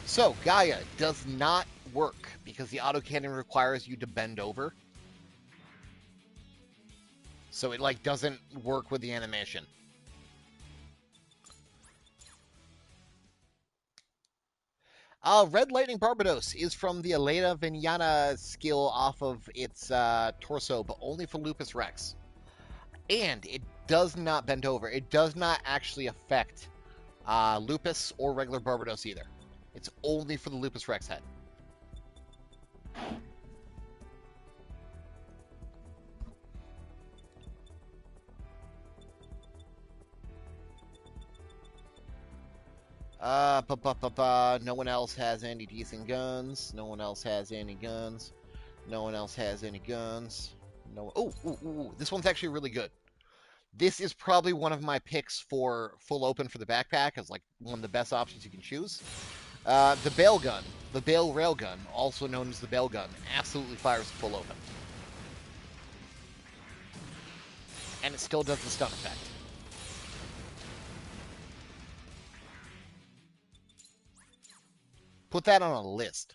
So, Gaia does not work because the autocannon requires you to bend over. So it, like, doesn't work with the animation. Red Lightning Barbados is from the Elena Vignana skill off of its torso, but only for Lupus Rex. And it does not bend over. It does not actually affect Lupus or regular Barbados either. It's only for the Lupus Rex head. No one else has any decent guns. No one else has any guns. No one else has any guns. No. Oh, this one's actually really good. This is probably one of my picks for full open for the backpack as like one of the best options you can choose. The Bail Gun, the Bail Railgun, also known as the Bail Gun, absolutely fires full open. And it still does the stun effect. Put that on a list.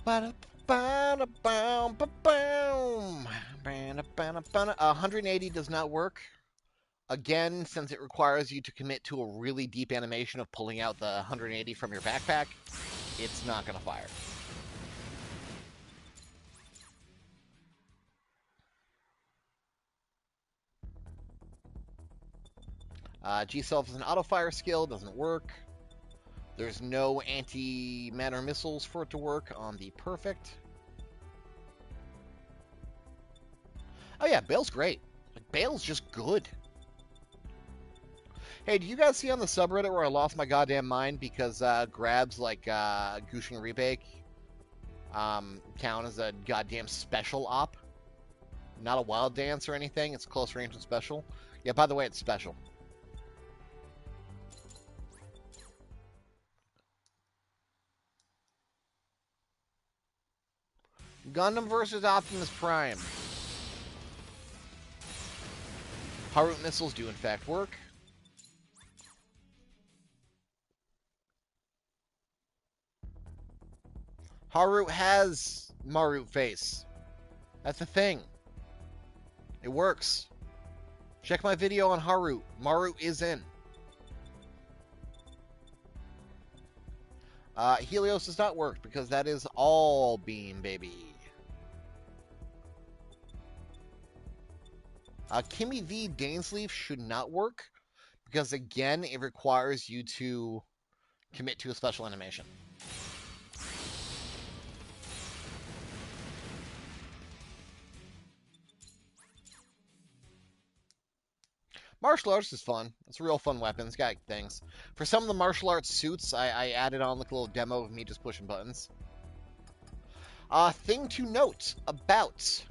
Ba-da-ba-da-boom, ba-boom. 180 does not work. Again, since it requires you to commit to a really deep animation of pulling out the 180 from your backpack, it's not going to fire. G-Self is an auto-fire skill, doesn't work. There's no anti-matter missiles for it to work on the Perfect. Oh yeah, Bale's great. Like, Bale's just good. Hey, do you guys see on the subreddit where I lost my goddamn mind because grabs like Gushing Rebake count as a goddamn special op? Not a wild dance or anything. It's close range and special. Yeah, by the way, it's special. Gundam versus Optimus Prime. Harut missiles do in fact work. Harut has Marut face. That's a thing. It works. Check my video on Harut. Marut is in. Helios does not work because that is all beam, baby. Kimmy V Dainsleaf should not work because, again, it requires you to commit to a special animation. Martial arts is fun. It's a real fun weapon. It's got things. For some of the martial arts suits, I added on like a little demo of me just pushing buttons. Thing to note about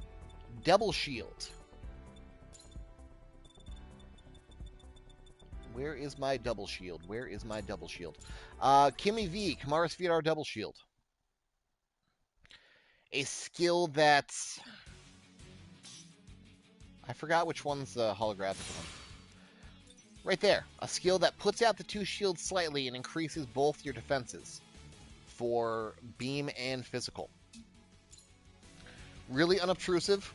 Double Shield. Where is my double shield? Where is my double shield? Kimmy V, Kamara's Feet are double shield. A skill that... I forgot which one's the holographic one. Right there. A skill that puts out the two shields slightly and increases both your defenses for beam and physical. Really unobtrusive.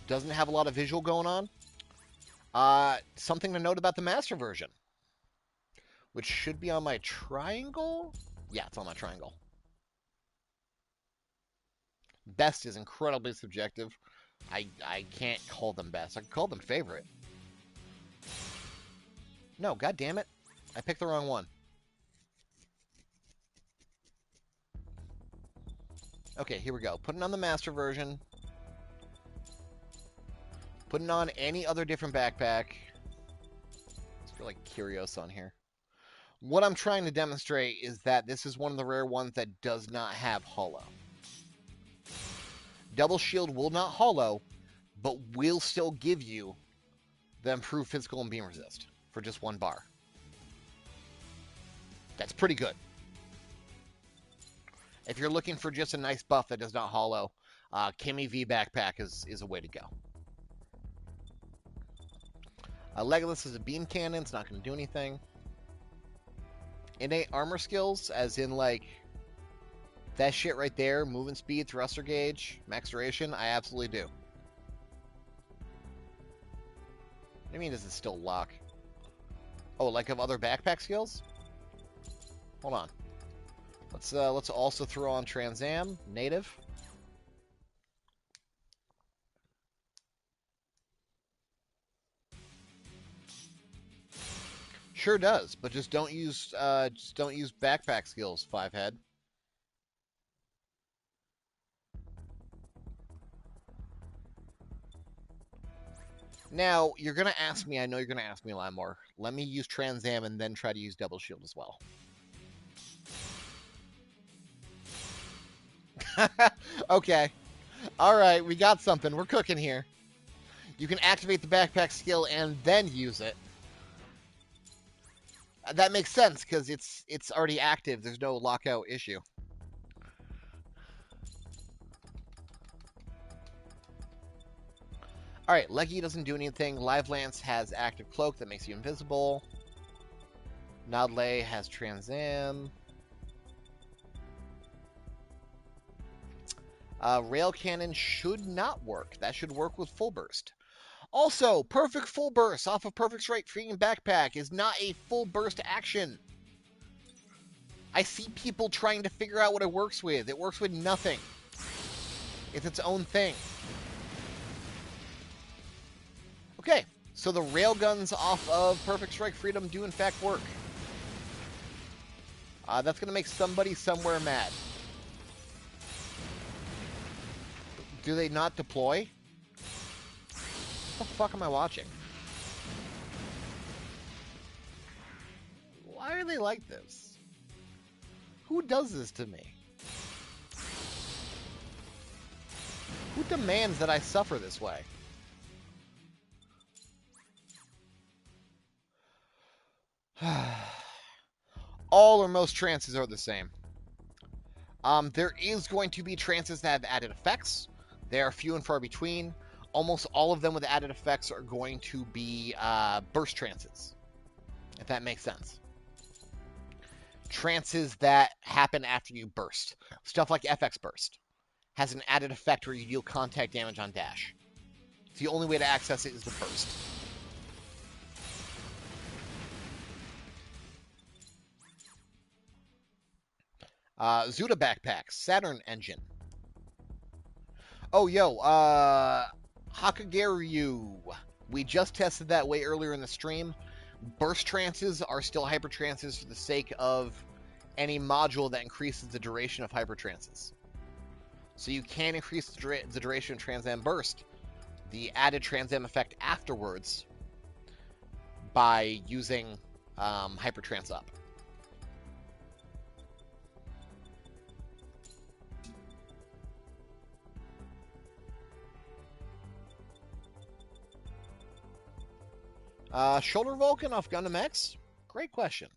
Doesn't have a lot of visual going on. Something to note about the master version, which should be on my triangle. Yeah, it's on my triangle. Best is incredibly subjective. I can't call them best. I can call them favorite. No, god damn it. I picked the wrong one. Okay, here we go. Putting on the master version. Putting on any other different backpack. Let's put like Curios on here. What I'm trying to demonstrate is that this is one of the rare ones that does not have hollow. Double shield will not hollow, but will still give you the improved physical and beam resist for just 1 bar. That's pretty good. If you're looking for just a nice buff that does not hollow, Kimmy V backpack is a way to go. Legolas is a beam cannon. It's not going to do anything. Innate armor skills, as in like that shit right there, movement speed, thruster gauge, max duration, I absolutely do. What do you mean does it still lock? Oh, like of other backpack skills? Hold on. Let's also throw on Trans Am, native. Sure does, but just don't use backpack skills, 5 head. Now, you're going to ask me, I know you're going to ask me a lot more. Let me use Trans Am and then try to use Double Shield as well. Okay. Alright, we got something. We're cooking here. You can activate the backpack skill and then use it. That makes sense, because it's already active. There's no lockout issue. Alright, Leggy doesn't do anything. Live Lance has active cloak that makes you invisible. Nodley has Trans Am. Rail Cannon should not work. That should work with Full Burst. Also, Perfect Full Burst off of Perfect Strike Freeing Backpack is not a full burst action. I see people trying to figure out what it works with. It works with nothing. It's its own thing. Okay, so the railguns off of Perfect Strike Freedom do in fact work. That's going to make somebody somewhere mad. Do they not deploy? What the fuck am I watching? they like this? Who does this to me? Who demands that I suffer this way? All or most trances are the same. There is going to be trances that have added effects. They are few and far between. Almost all of them with added effects are going to be burst trances, if that makes sense. Trances that happen after you burst. Stuff like FX Burst has an added effect where you deal contact damage on dash. The only way to access it is the burst. Zuda Backpack, Saturn Engine. Oh, yo, Hakageryu. We just tested that way earlier in the stream. Burst trances are still hyper trances for the sake of any module that increases the duration of hyper trances. So you can increase the duration of Trans Am Burst, the added Trans Am effect afterwards, by using hyper trance up. Shoulder Vulcan off Gundam X? Great question.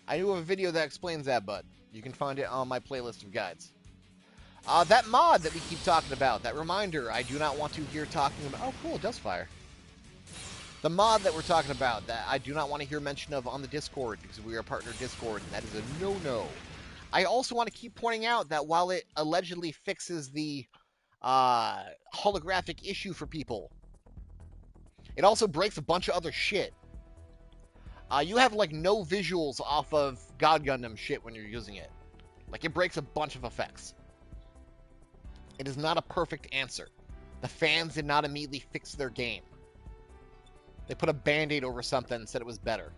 I do have a video that explains that, bud. You can find it on my playlist of guides. That mod that we keep talking about, that reminder, I do not want to hear talking about... Oh, cool, it does fire. The mod that we're talking about, that I do not want to hear mention of on the Discord, because we are a partner Discord, and that is a no-no. I also want to keep pointing out that while it allegedly fixes the holographic issue for people, it also breaks a bunch of other shit. You have, like, no visuals off of God Gundam shit when you're using it. Like, it breaks a bunch of effects. It is not a perfect answer. The fans did not immediately fix their game. They put a Band-Aid over something and said it was better.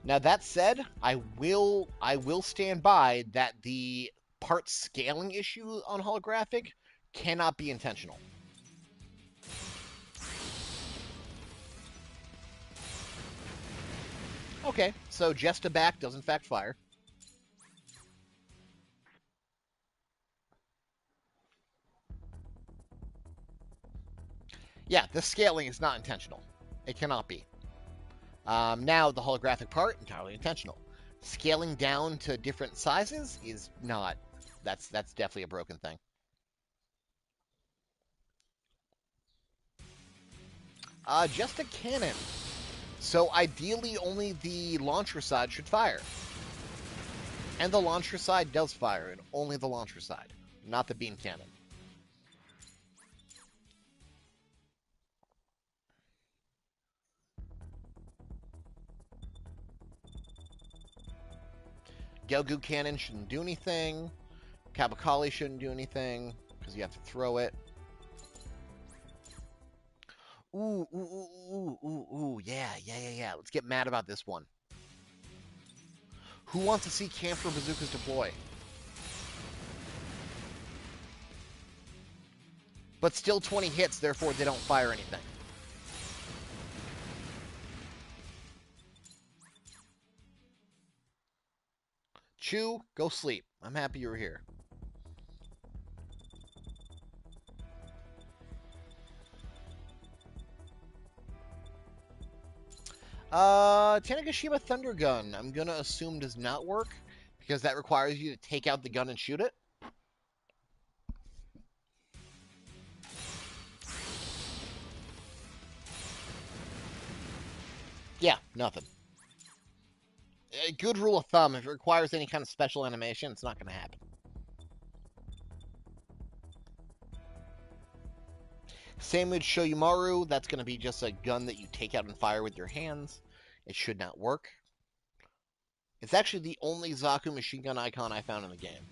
Now, that said, I will stand by that the part scaling issue on holographic cannot be intentional. Okay, so Jesta back does in fact fire. Yeah, the scaling is not intentional. It cannot be. Now, the holographic part, entirely intentional. Scaling down to different sizes is not. That's definitely a broken thing. Just a cannon. So ideally, only the launcher side should fire. And the launcher side does fire, and only the launcher side, not the beam cannon. Gelgu cannon shouldn't do anything. Kabakali shouldn't do anything, because you have to throw it. Ooh, yeah. Let's get mad about this one. Who wants to see camphor bazookas deploy? But still 20 hits, therefore they don't fire anything. Chew, go sleep. I'm happy you were here. Tanegashima Thunder Gun, I'm gonna assume does not work, because that requires you to take out the gun and shoot it. Yeah, nothing. A good rule of thumb, if it requires any kind of special animation, it's not gonna happen. Same with Shoyumaru, that's gonna be just a gun that you take out and fire with your hands. It should not work. It's actually the only Zaku machine gun icon I found in the game.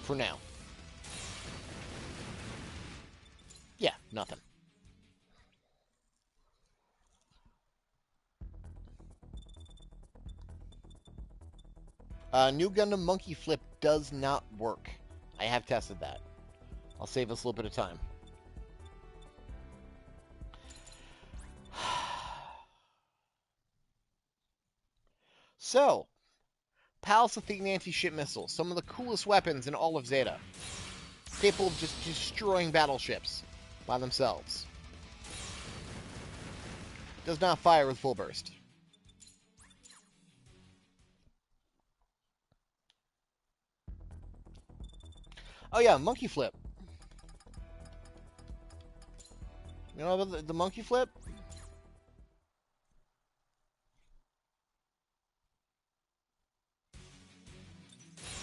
For now. Yeah, nothing. New Gundam Monkey Flip does not work. I have tested that. I'll save us a little bit of time. So, Palace Athena anti-ship missiles, some of the coolest weapons in all of Zeta, capable of just destroying battleships by themselves. Does not fire with full burst. Oh yeah, monkey flip. You know about the monkey flip?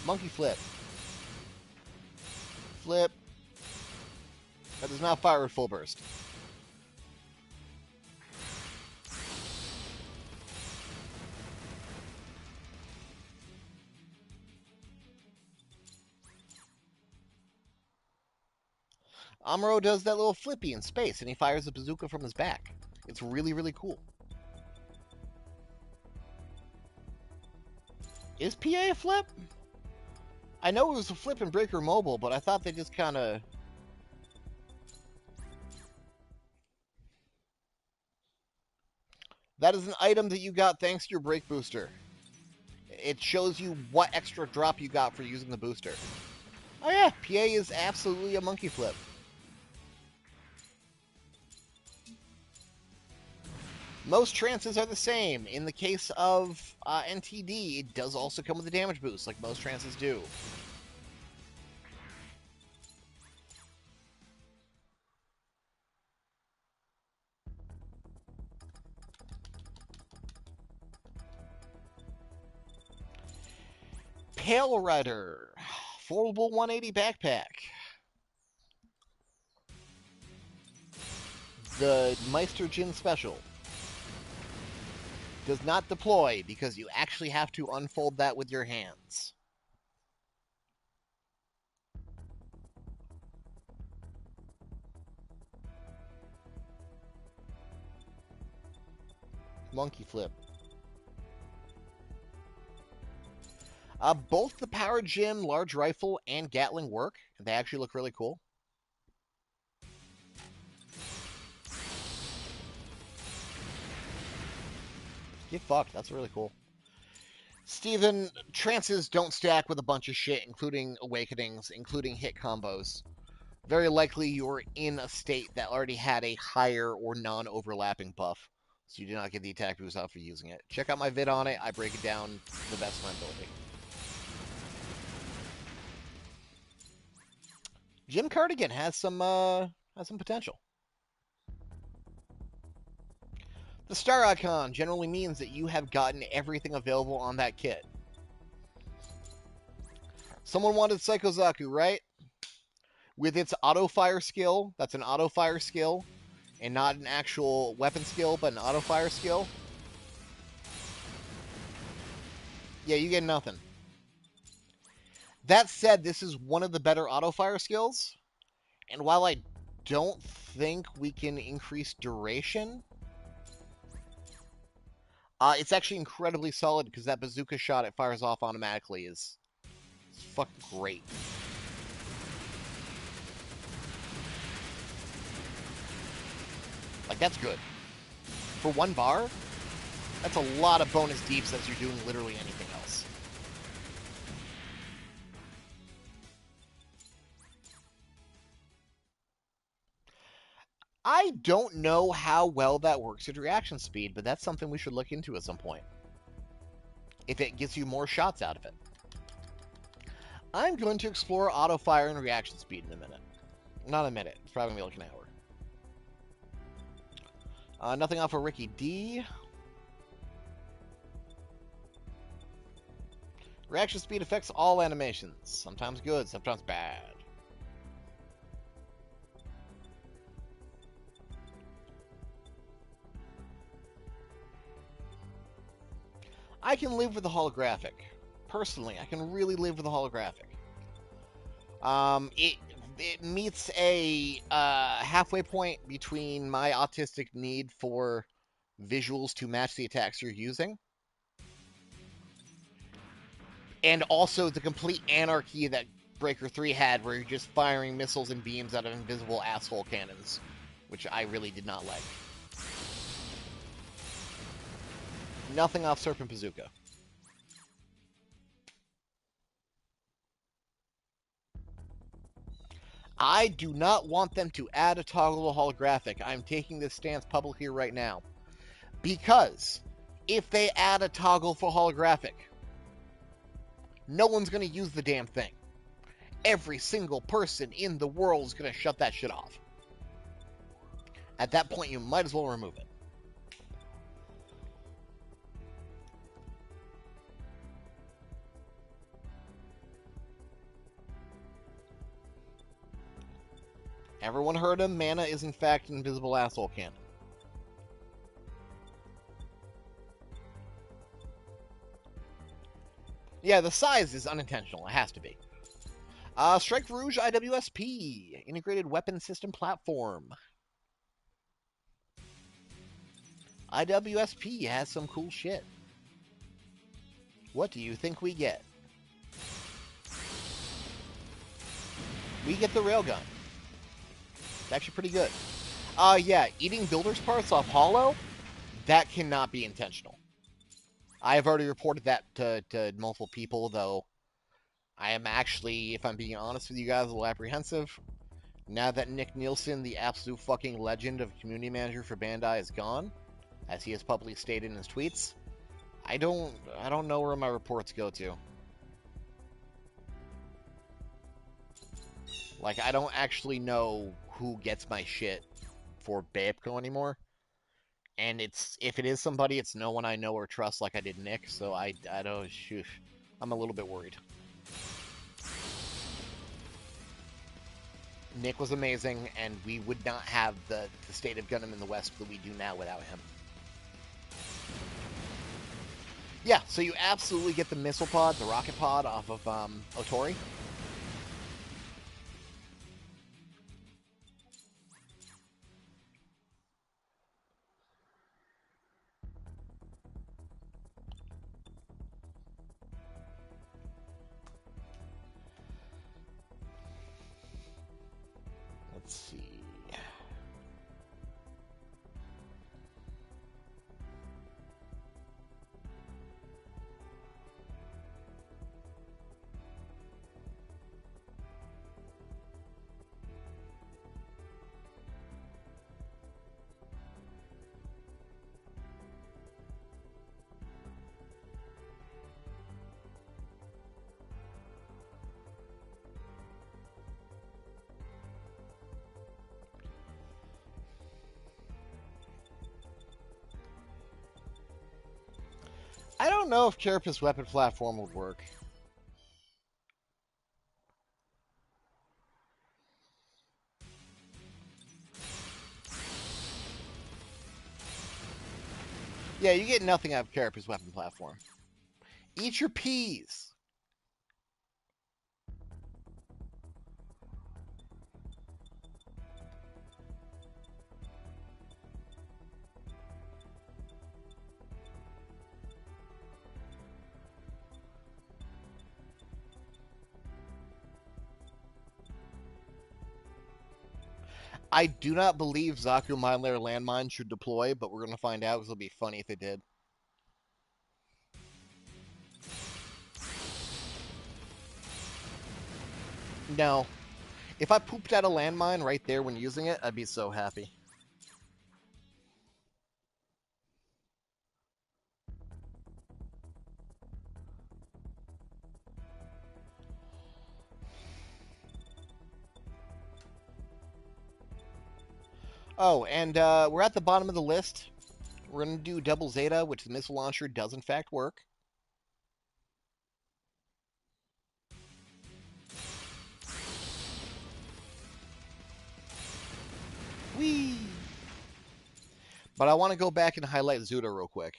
Monkey flip. Flip. That does not fire with full burst. Amuro does that little flippy in space, and he fires a bazooka from his back. It's really, really cool. Is PA a flip? I know it was a flip in Breaker Mobile, but I thought they just kind of... That is an item that you got thanks to your brake booster. It shows you what extra drop you got for using the booster. Oh yeah, PA is absolutely a monkey flip. Most trances are the same. In the case of NTD, it does also come with a damage boost, like most trances do. Pale Rider. Foldable 180 backpack. The Meister Jin Special. Does not deploy because you actually have to unfold that with your hands. Monkey flip. Both the Power Gym large rifle and Gatling work. They actually look really cool. Get fucked. That's really cool. Steven, trances don't stack with a bunch of shit, including awakenings, including hit combos. Very likely you're in a state that already had a higher or non-overlapping buff, so you do not get the attack boost out for using it. Check out my vid on it. I break it down to the best of my ability. Jim Cardigan has some potential. The star icon generally means that you have gotten everything available on that kit. Someone wanted Psycho Zaku, right? With its auto fire skill, that's an auto fire skill, and not an actual weapon skill, but an auto fire skill. Yeah, you get nothing. That said, this is one of the better auto fire skills, and while I don't think we can increase duration, it's actually incredibly solid because that bazooka shot it fires off automatically is fucking great. Like, that's good. For 1 bar, that's a lot of bonus deeps as you're doing literally anything else. I don't know how well that works at reaction speed, but that's something we should look into at some point. If it gets you more shots out of it. I'm going to explore auto fire and reaction speed in a minute. Not a minute. It's probably going to be like an hour. Nothing off of Ricky D. Reaction speed affects all animations. Sometimes good, sometimes bad. I can live with the holographic. Personally, I can really live with the holographic. It meets a halfway point between my autistic need for visuals to match the attacks you're using, And also the complete anarchy that Breaker 3 had, where you're just firing missiles and beams out of invisible asshole cannons, which I really did not like. Nothing off Serpent Bazooka. I do not want them to add a toggle holographic. I'm taking this stance publicly right now. Because if they add a toggle for holographic, no one's going to use the damn thing. Every single person in the world is going to shut that shit off. At that point, you might as well remove it. Everyone heard him. Mana is in fact an invisible asshole cannon. Yeah, the size is unintentional. It has to be. Strike Rouge IWSP, Integrated Weapon System Platform. IWSP has some cool shit. What do you think we get? We get the railgun. It's actually pretty good. Yeah, eating builder's parts off hollow, that cannot be intentional. I have already reported that to multiple people, though I am actually, if I'm being honest with you guys, a little apprehensive. Now that Nick Nielsen, the absolute fucking legend of community manager for Bandai, is gone, as he has publicly stated in his tweets, I don't know where my reports go to. Like, I don't actually know who gets my shit for Baepco anymore. And if it is somebody, it's no one I know or trust like I did Nick, so I don't, I'm a little bit worried. Nick was amazing, and we would not have the state of Gundam in the West that we do now without him. Yeah, so you absolutely get the missile pod, the rocket pod off of Otori. Let's see. I don't know if Carapace weapon platform would work. Yeah, you get nothing out of Carapace weapon platform. Eat your peas. I do not believe Zaku Mine Layer landmine should deploy, but we're going to find out because it'll be funny if they did. No. If I pooped out a landmine right there when using it, I'd be so happy. Oh, and we're at the bottom of the list. We're going to do Double Zeta, which the missile launcher does in fact work. Whee! But I want to go back and highlight Zuda real quick.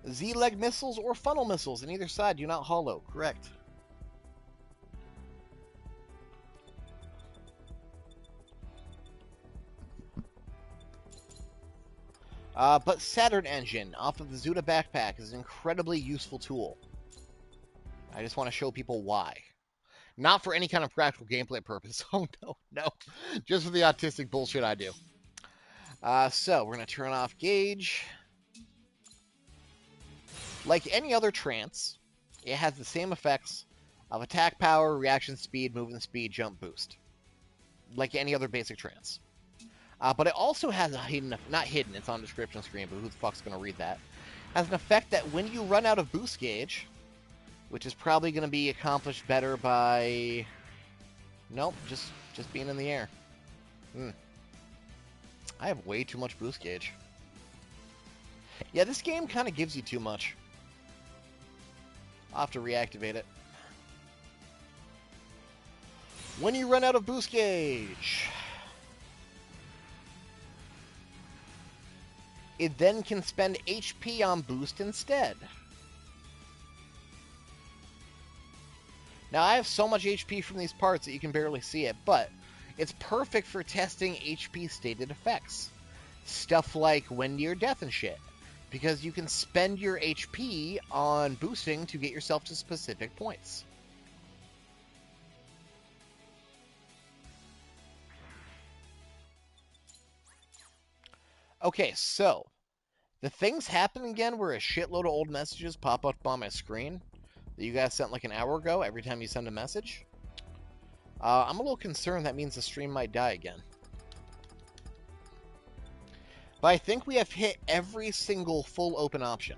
Z-leg missiles or funnel missiles on either side do not hollow. Correct. But Saturn Engine off of the Zuda backpack is an incredibly useful tool. I just want to show people why. Not for any kind of practical gameplay purpose. Oh, no. Just for the autistic bullshit I do. So, we're going to turn off Gauge. Like any other trance, it has the same effects of attack power, reaction speed, movement speed, jump boost. Like any other basic trance. But it also has a hidden, not hidden, it's on the description screen, but who the fuck's going to read that? Has an effect that when you run out of boost gauge, which is probably going to be accomplished better by... Nope, just being in the air. I have way too much boost gauge. Yeah, this game kind of gives you too much. I'll have to reactivate it. When you run out of boost gauge, it then can spend HP on boost instead. Now, I have so much HP from these parts that you can barely see it, but it's perfect for testing HP-stated effects. Stuff like when near death and shit. Because you can spend your HP on boosting to get yourself to specific points. Okay, so the things happen again where a shitload of old messages pop up on my screen that you guys sent like an hour ago every time you send a message. I'm a little concerned that means the stream might die again. But I think we have hit every single full open option.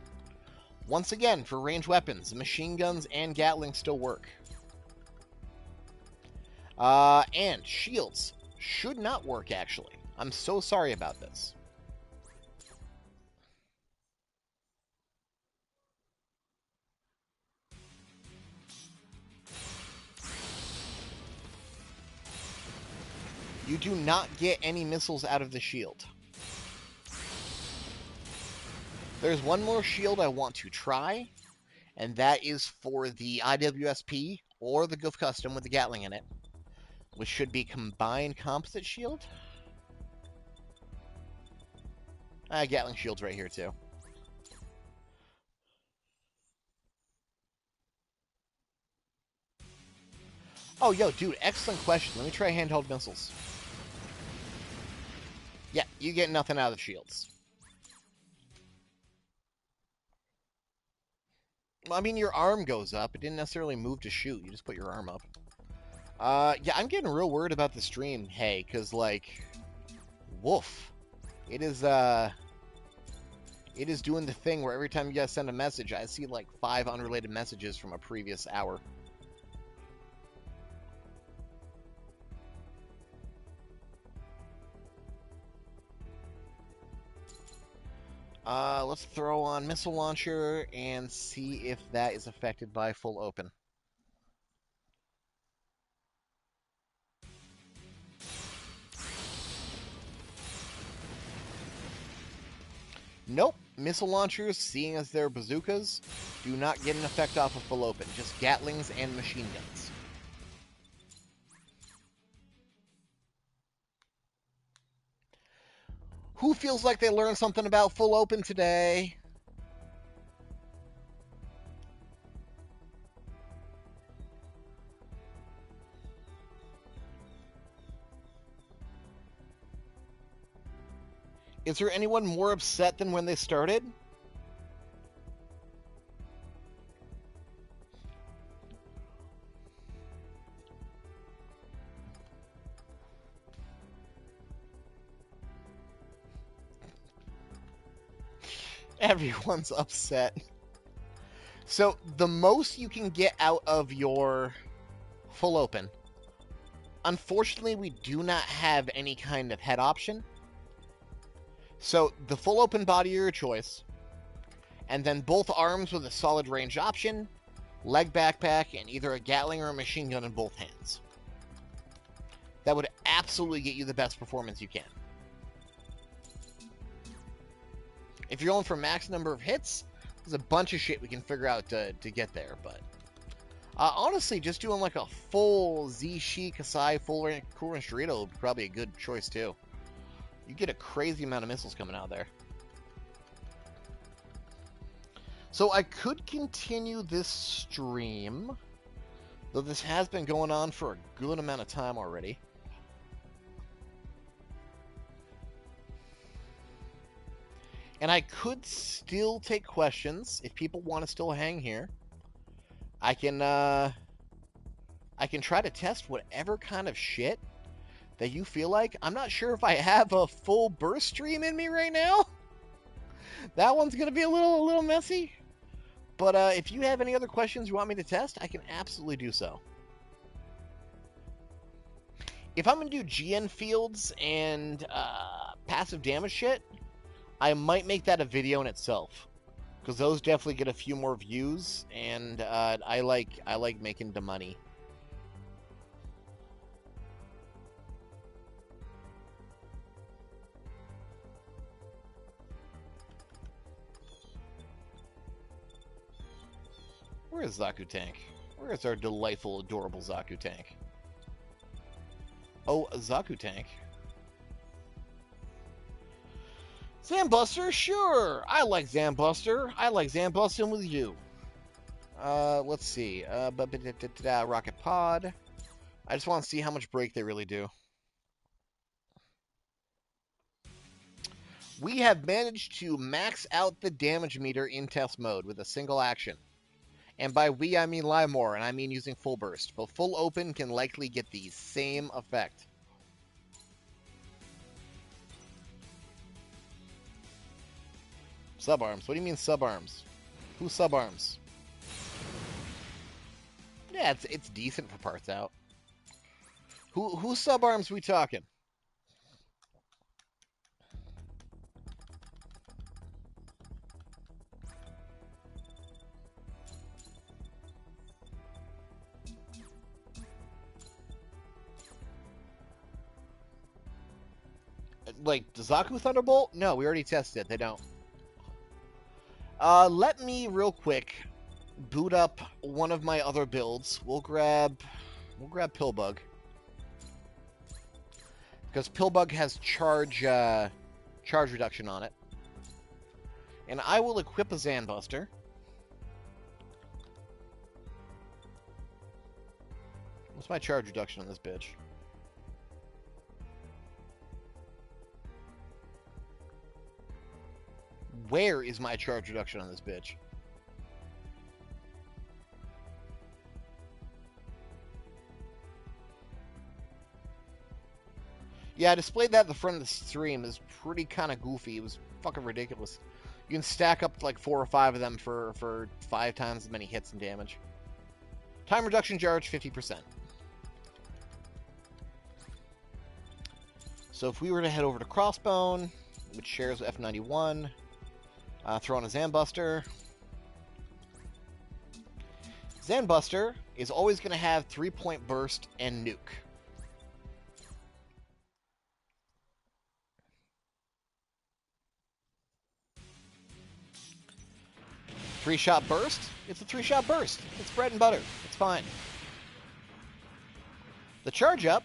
Once again, for ranged weapons, machine guns and Gatling still work. And shields should not work, actually. I'm so sorry about this. You do not get any missiles out of the shield. There's one more shield I want to try, and that is for the IWSP or the Goof Custom with the Gatling in it, which should be combined composite shield. Gatling shield's right here too. Oh, yo, dude, excellent question. Let me try handheld missiles. Yeah, you get nothing out of the shields. Well, I mean, your arm goes up. It didn't necessarily move to shoot. You just put your arm up. Yeah, I'm getting real worried about the stream, hey, because, like, woof. It is doing the thing where every time you guys send a message, I see, like, 5 unrelated messages from a previous hour. Let's throw on missile launcher and see if that is affected by full open. Nope. Missile launchers, seeing as they're bazookas, do not get an effect off of full open. Just Gatlings and machine guns. Who feels like they learned something about full open today? Is there anyone more upset than when they started? Everyone's upset. So, the most you can get out of your full open. Unfortunately, we do not have any kind of head option. So, the full open body of your choice, and then both arms with a solid range option, leg backpack, and either a Gatling or a machine gun in both hands. That would absolutely get you the best performance you can. If you're going for max number of hits, there's a bunch of shit we can figure out to get there, but... honestly, just doing like a full Z-Shi Kasai full cool range Dorito would be probably a good choice too. You get a crazy amount of missiles coming out there. So I could continue this stream, though this has been going on for a good amount of time already. And I could still take questions if people want to still hang here. I can try to test whatever kind of shit that you feel like. I'm not sure if I have a full burst stream in me right now. That one's gonna be a little messy. But if you have any other questions you want me to test, I can absolutely do so. If I'm gonna do GN fields and passive damage shit, I might make that a video in itself, because those definitely get a few more views, and I like making the money. Where is Zaku Tank? Where is our delightful, adorable Zaku Tank? Oh, Zaku Tank. Zambuster, sure. I like Zambuster. I like Zambusting with you. Let's see. Rocket Pod. I just want to see how much break they really do. We have managed to max out the damage meter in test mode with a single action. And by we, I mean Limor, and I mean using full burst. But full open can likely get the same effect. Subarms? What do you mean subarms? Who subarms? Yeah, it's decent for parts out. Who subarms we talking? Like, the Zaku Thunderbolt? No, we already tested it. They don't. Let me real quick boot up one of my other builds. We'll grab Pillbug, because Pillbug has charge reduction on it, and I will equip a Zanbuster. What's my charge reduction on this bitch? Where is my charge reduction on this bitch? Yeah, I displayed that at the front of the stream. It's pretty kind of goofy. It was fucking ridiculous. You can stack up like 4 or 5 of them for 5 times as many hits and damage. Time reduction charge, 50%. So if we were to head over to Crossbone, which shares with F91, throw on a Zambuster. Zambuster is always going to have 3-point burst and nuke. Three-shot burst? It's a 3-shot burst. It's bread and butter. It's fine. The charge up.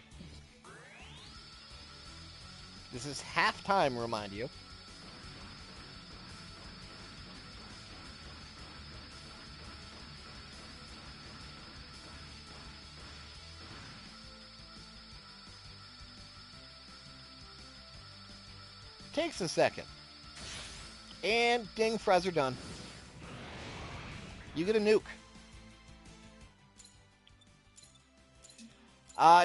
This is half time, remind you. Takes a second. And ding, fries are done. You get a nuke.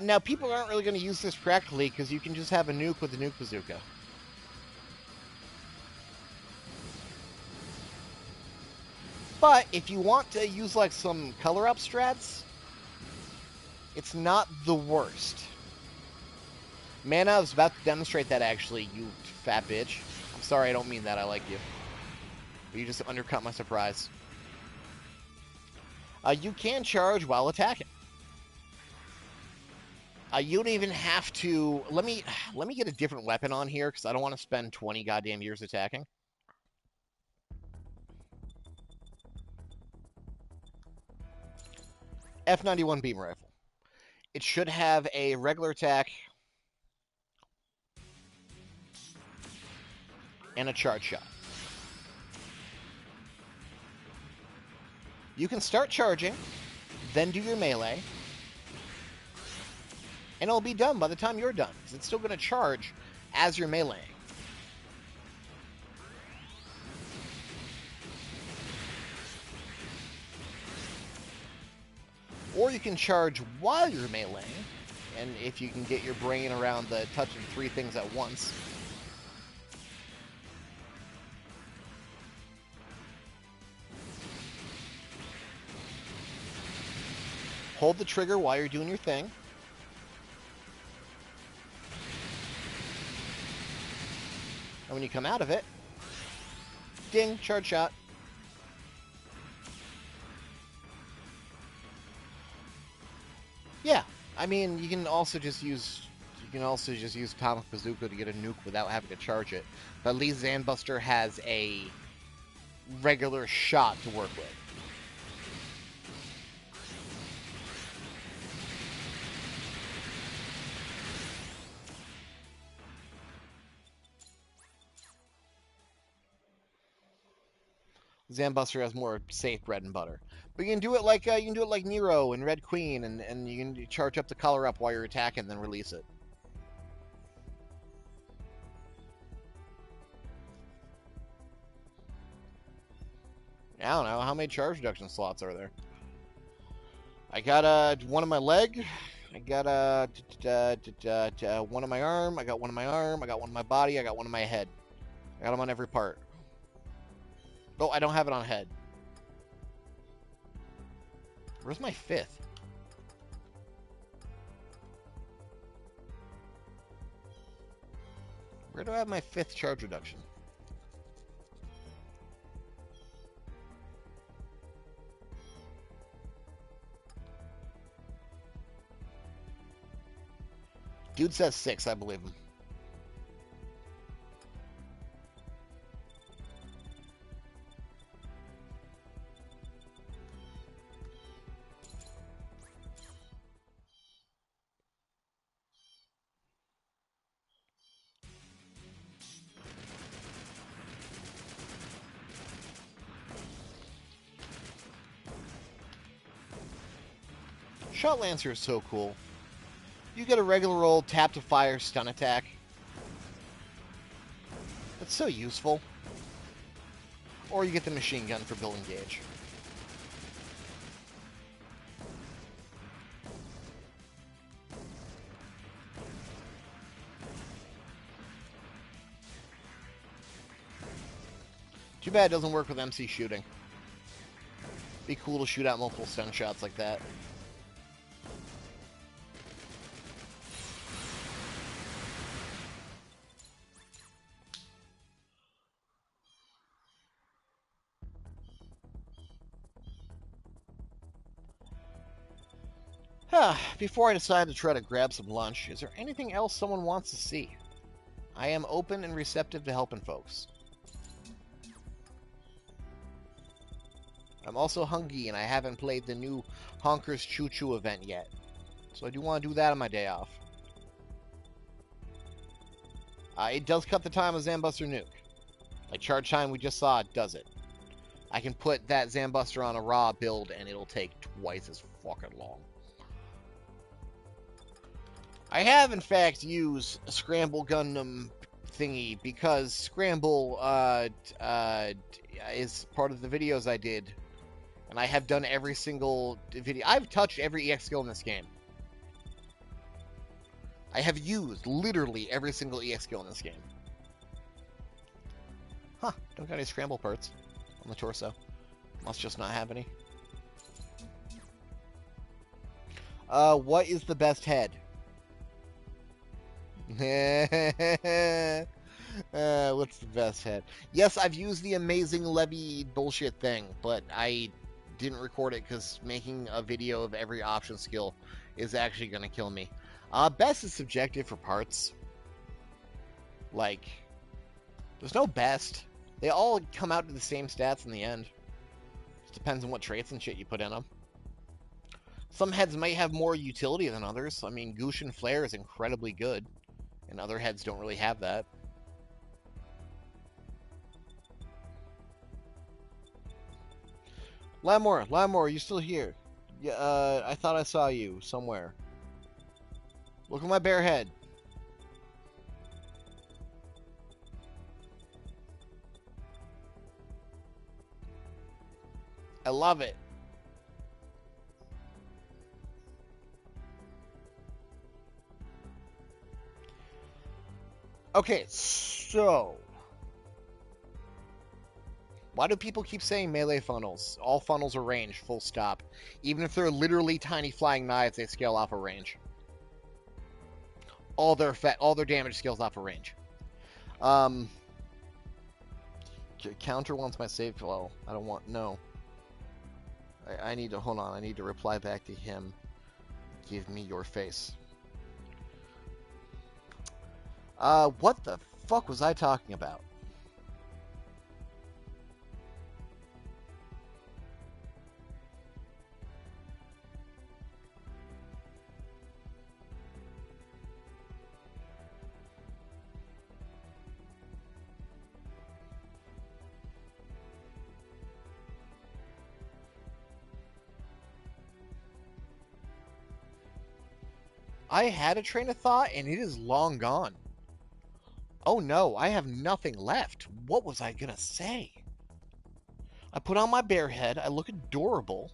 Now, people aren't really going to use this practically because you can just have a nuke with the nuke bazooka. But if you want to use like some color up strats, it's not the worst. Mana, I was about to demonstrate that actually, you fat bitch. I'm sorry, I don't mean that, I like you. But you just undercut my surprise. You can charge while attacking. You don't even have to... Let me get a different weapon on here, because I don't want to spend 20 goddamn years attacking. F91 beam rifle. It should have a regular attack and a charge shot. You can start charging, then do your melee, and it'll be done by the time you're done, because it's still going to charge as you're meleeing. Or you can charge while you're meleeing, and if you can get your brain around the touching 3 things at once. Hold the trigger while you're doing your thing. And when you come out of it, ding, charge shot. Yeah, I mean, you can also just use Atomic Bazooka to get a nuke without having to charge it. But at least Zanbuster has a regular shot to work with. Zanbuster has more safe bread and butter. But you can do it like Nero and Red Queen, and you can charge up the color up while you're attacking, then release it. I don't know, how many charge reduction slots are there? I got one on my leg. I got one on my arm. I got one on my arm. I got one on my body. I got one on my head. I got them on every part. Oh, I don't have it on head. Where's my 5th? Where do I have my 5th charge reduction? Dude says 6, I believe him. Shot Lancer is so cool. You get a regular old tap to fire stun attack. It's so useful. Or you get the machine gun for building gauge. Too bad it doesn't work with MC shooting. Be cool to shoot out multiple stun shots like that. Before I decide to try to grab some lunch, is there anything else someone wants to see? I am open and receptive to helping folks. I'm also hungry and I haven't played the new Honkers Choo Choo event yet. So I do want to do that on my day off. It does cut the time of Zanbuster Nuke. Like charge time we just saw, it does it. I can put that Zanbuster on a raw build and it'll take twice as fucking long. I have, in fact, used a Scramble Gundam thingy because Scramble is part of the videos I did. And I have done every single video. I've touched every EX skill in this game. I have used literally every single EX skill in this game. Huh, don't got any Scramble parts on the torso. Must just not have any. What is the best head? What's the best head? Yes, I've used the Amazing Levy bullshit thing, but I didn't record it because making a video of every option skill is actually going to kill me. Best is subjective for parts. Like, there's no best. They all come out to the same stats in the end. Just depends on what traits and shit you put in them. Some heads might have more utility than others. I mean, Gushin Flare is incredibly good, and other heads don't really have that. Lamore, are you still here? Yeah, I thought I saw you somewhere. Look at my bare head. I love it. Okay, so why do people keep saying melee funnels? All funnels are range, full stop. Even if they're literally tiny flying knives, they scale off a range. All their damage scales off a range. Um, Counter wants my save flow. I don't want no. I need to hold on. I need to reply back to him. Give me your face. What the fuck was I talking about? I had a train of thought and it is long gone. Oh no, I have nothing left. What was I gonna say? I put on my bear head. I look adorable.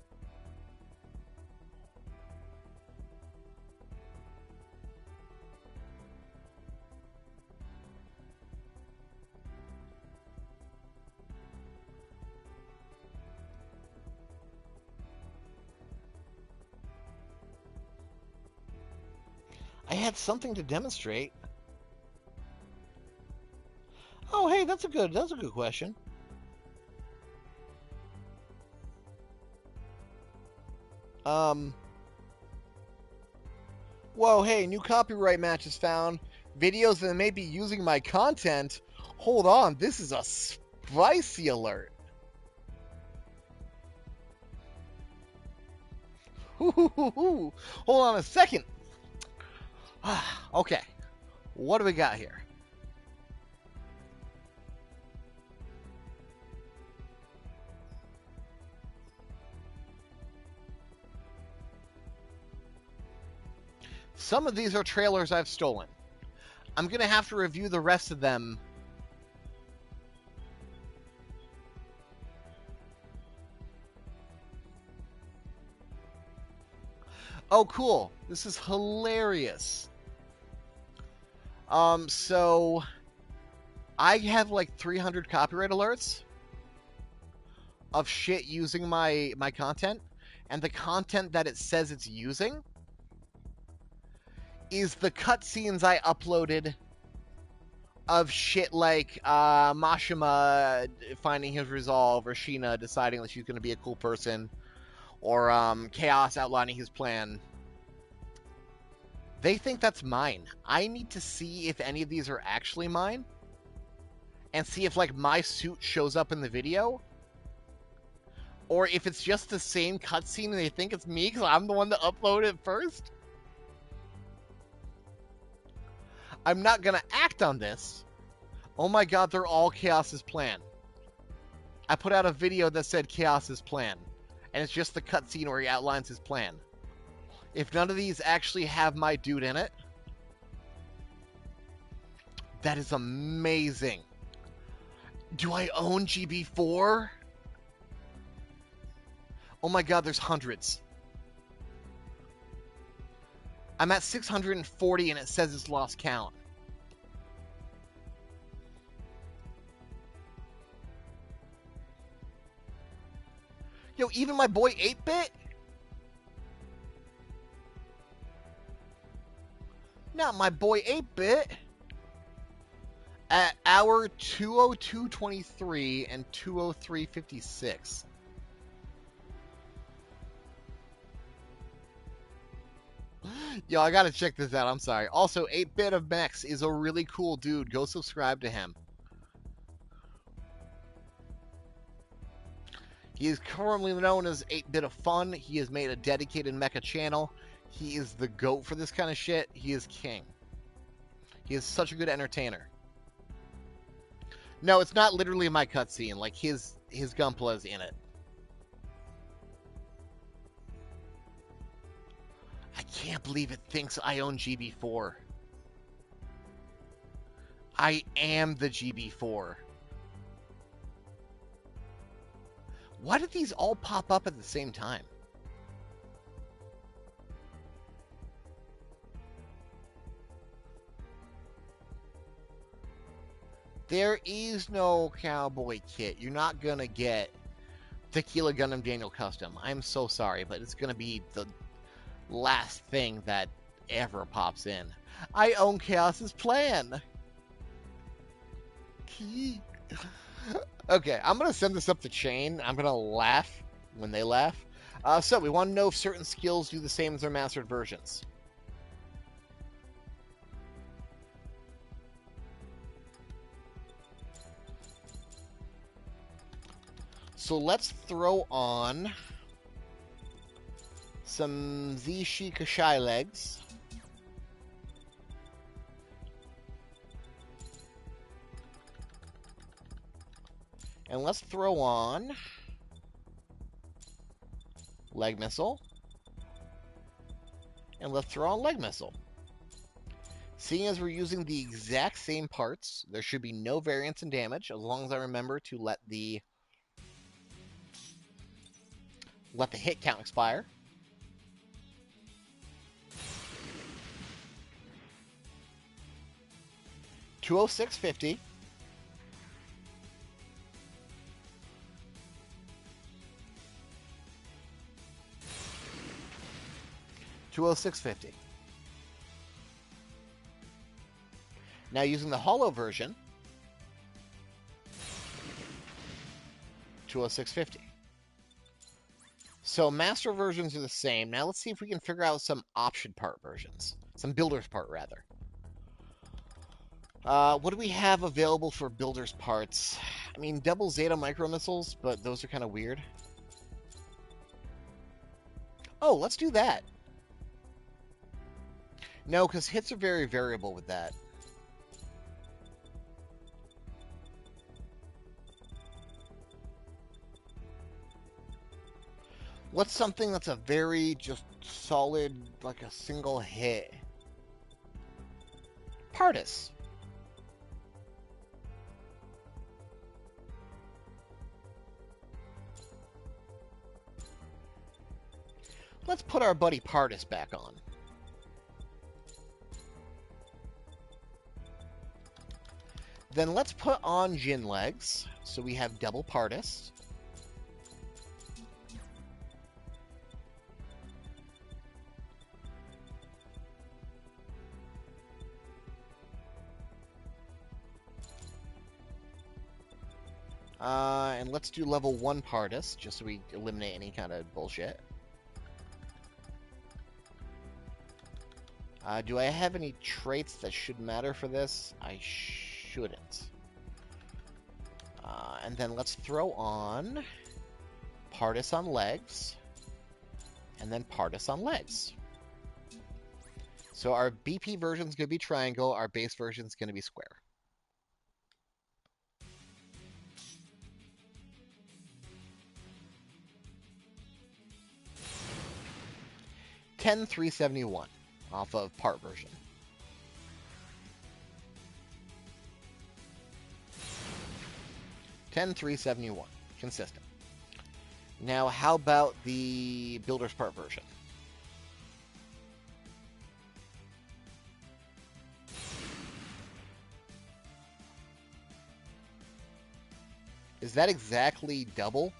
I had something to demonstrate. Oh, hey, that's a good question. Um, Whoa, hey, new copyright match is found. Videos that may be using my content. Hold on, this is a spicy alert. Hold on a second. Okay, what do we got here? Some of these are trailers I've stolen. I'm going to have to review the rest of them. Oh, cool. This is hilarious. So I have like 300 copyright alerts of shit using my content, and the content that it says it's using is the cutscenes I uploaded of shit like Mashima finding his resolve, or Sheena deciding that she's going to be a cool person, or Chaos outlining his plan. They think that's mine. I need to see if any of these are actually mine, and see if like my suit shows up in the video, or if it's just the same cutscene and they think it's me because I'm the one that uploaded it first. I'm not gonna act on this. Oh my god, they're all Chaos's plan. I put out a video that said Chaos's plan, and it's just the cutscene where he outlines his plan. If none of these actually have my dude in it, that is amazing. Do I own GB4? Oh my god, there's hundreds. I'm at 640 and it says it's lost count. Yo, even my boy 8-Bit? Not my boy 8-Bit. At hour 2:02:23 and 2:03:56. Yo, I gotta check this out. I'm sorry. Also, 8-Bit of Mex is a really cool dude. Go subscribe to him. He is currently known as 8-Bit of Fun. He has made a dedicated mecha channel. He is the GOAT for this kind of shit. He is king. He is such a good entertainer. No, it's not literally my cutscene. Like, his Gunpla is in it. I can't believe it thinks I own GB4. I am the GB4. Why did these all pop up at the same time? There is no cowboy kit. You're not gonna get Tequila Gundam Daniel Custom. I'm so sorry, but it's gonna be the last thing that ever pops in. I own Chaos's plan. Okay, I'm gonna send this up the chain. I'm gonna laugh when they laugh. So we want to know if certain skills do the same as their mastered versions. So let's throw on some Zishi Kashai legs. And let's throw on leg missile. And let's throw on leg missile. Seeing as we're using the exact same parts, there should be no variance in damage, as long as I remember to let the hit count expire. $206.50. $206.50. Now using the hollow version, $206.50. So master versions are the same. Now let's see if we can figure out some option part versions. Some builder's part, rather. What do we have available for builder's parts? I mean, double Zeta micro missiles, but those are kind of weird. Oh, let's do that. No, because hits are very variable with that. What's something that's a very just solid, like a single hit? Partis. Let's put our buddy Partis back on. Then let's put on Jin legs, so we have double Partis. And let's do level 1 Partis, just so we eliminate any kind of bullshit. Do I have any traits that should matter for this? I shouldn't. And then let's throw on Partis on legs, and then Partis on legs. So our BP version is going to be triangle, our base version is going to be square. $10,371 off of part version. $10,371 consistent. Now, how about the builder's part version? Is that exactly double?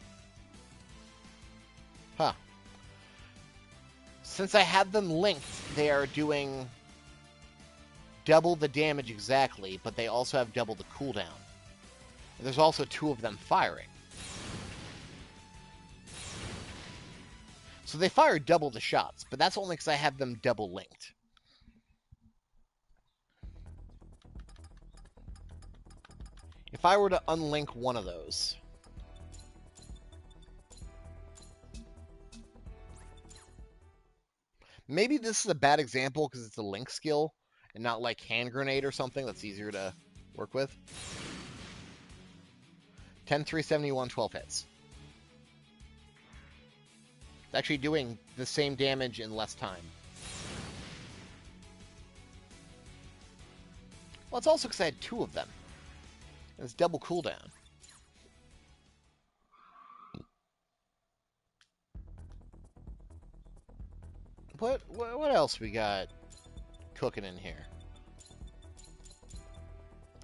Huh. Since I have them linked, they are doing double the damage exactly, but they also have double the cooldown. And there's also 2 of them firing. So they fire double the shots, but that's only because I have them double linked. If I were to unlink one of those... Maybe this is a bad example because it's a link skill and not like hand grenade or something that's easier to work with. 10,371, 12 hits. It's actually doing the same damage in less time. Well, it's also because I had 2 of them. And it's double cooldown. What else we got cooking in here?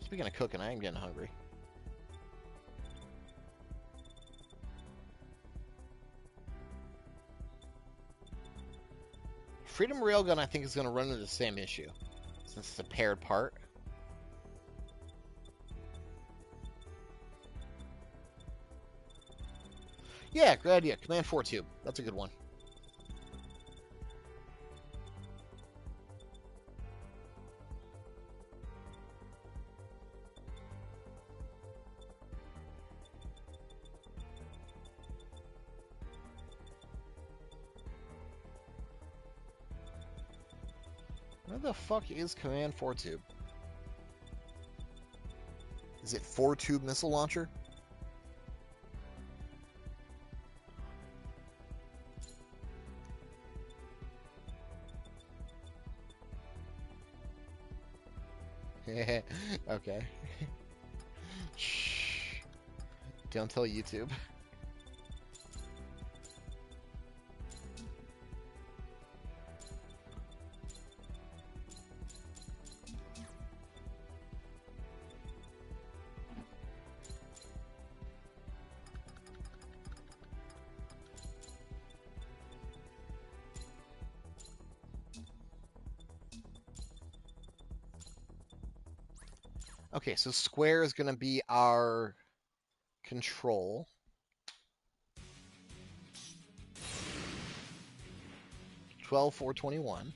Speaking of cooking, I am getting hungry. Freedom Railgun, I think, is going to run into the same issue, since it's a paired part. Yeah, good idea. Command 4 tube. That's a good one. Where the fuck is Command 4 tube? Is it 4 tube missile launcher? Okay. Shh. Don't tell YouTube. Okay, so square is going to be our control. 12-4-21.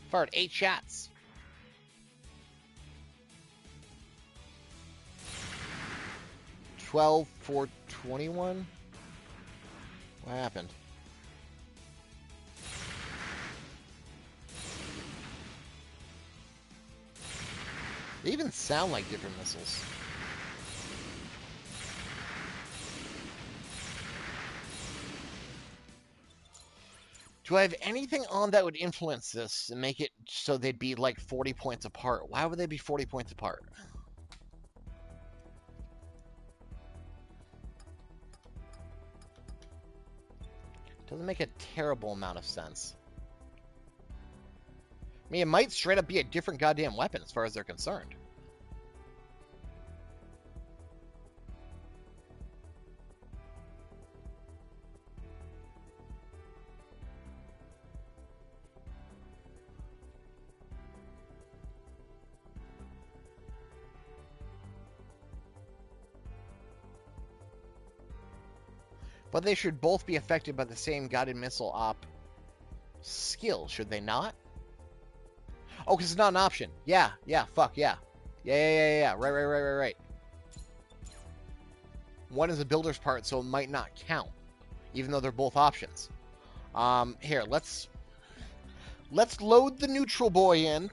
Fired 8 shots. 12-4-21. What happened? They even sound like different missiles. Do I have anything on that would influence this and make it so they'd be like 40 points apart? Why would they be 40 points apart? Doesn't make a terrible amount of sense. I mean, it might straight up be a different goddamn weapon as far as they're concerned. But they should both be affected by the same guided missile op skill, should they not? Oh, because it's not an option. Yeah, fuck, yeah. Yeah. Right. One is a builder's part, so it might not count, even though they're both options. Here, let's load the neutral boy in.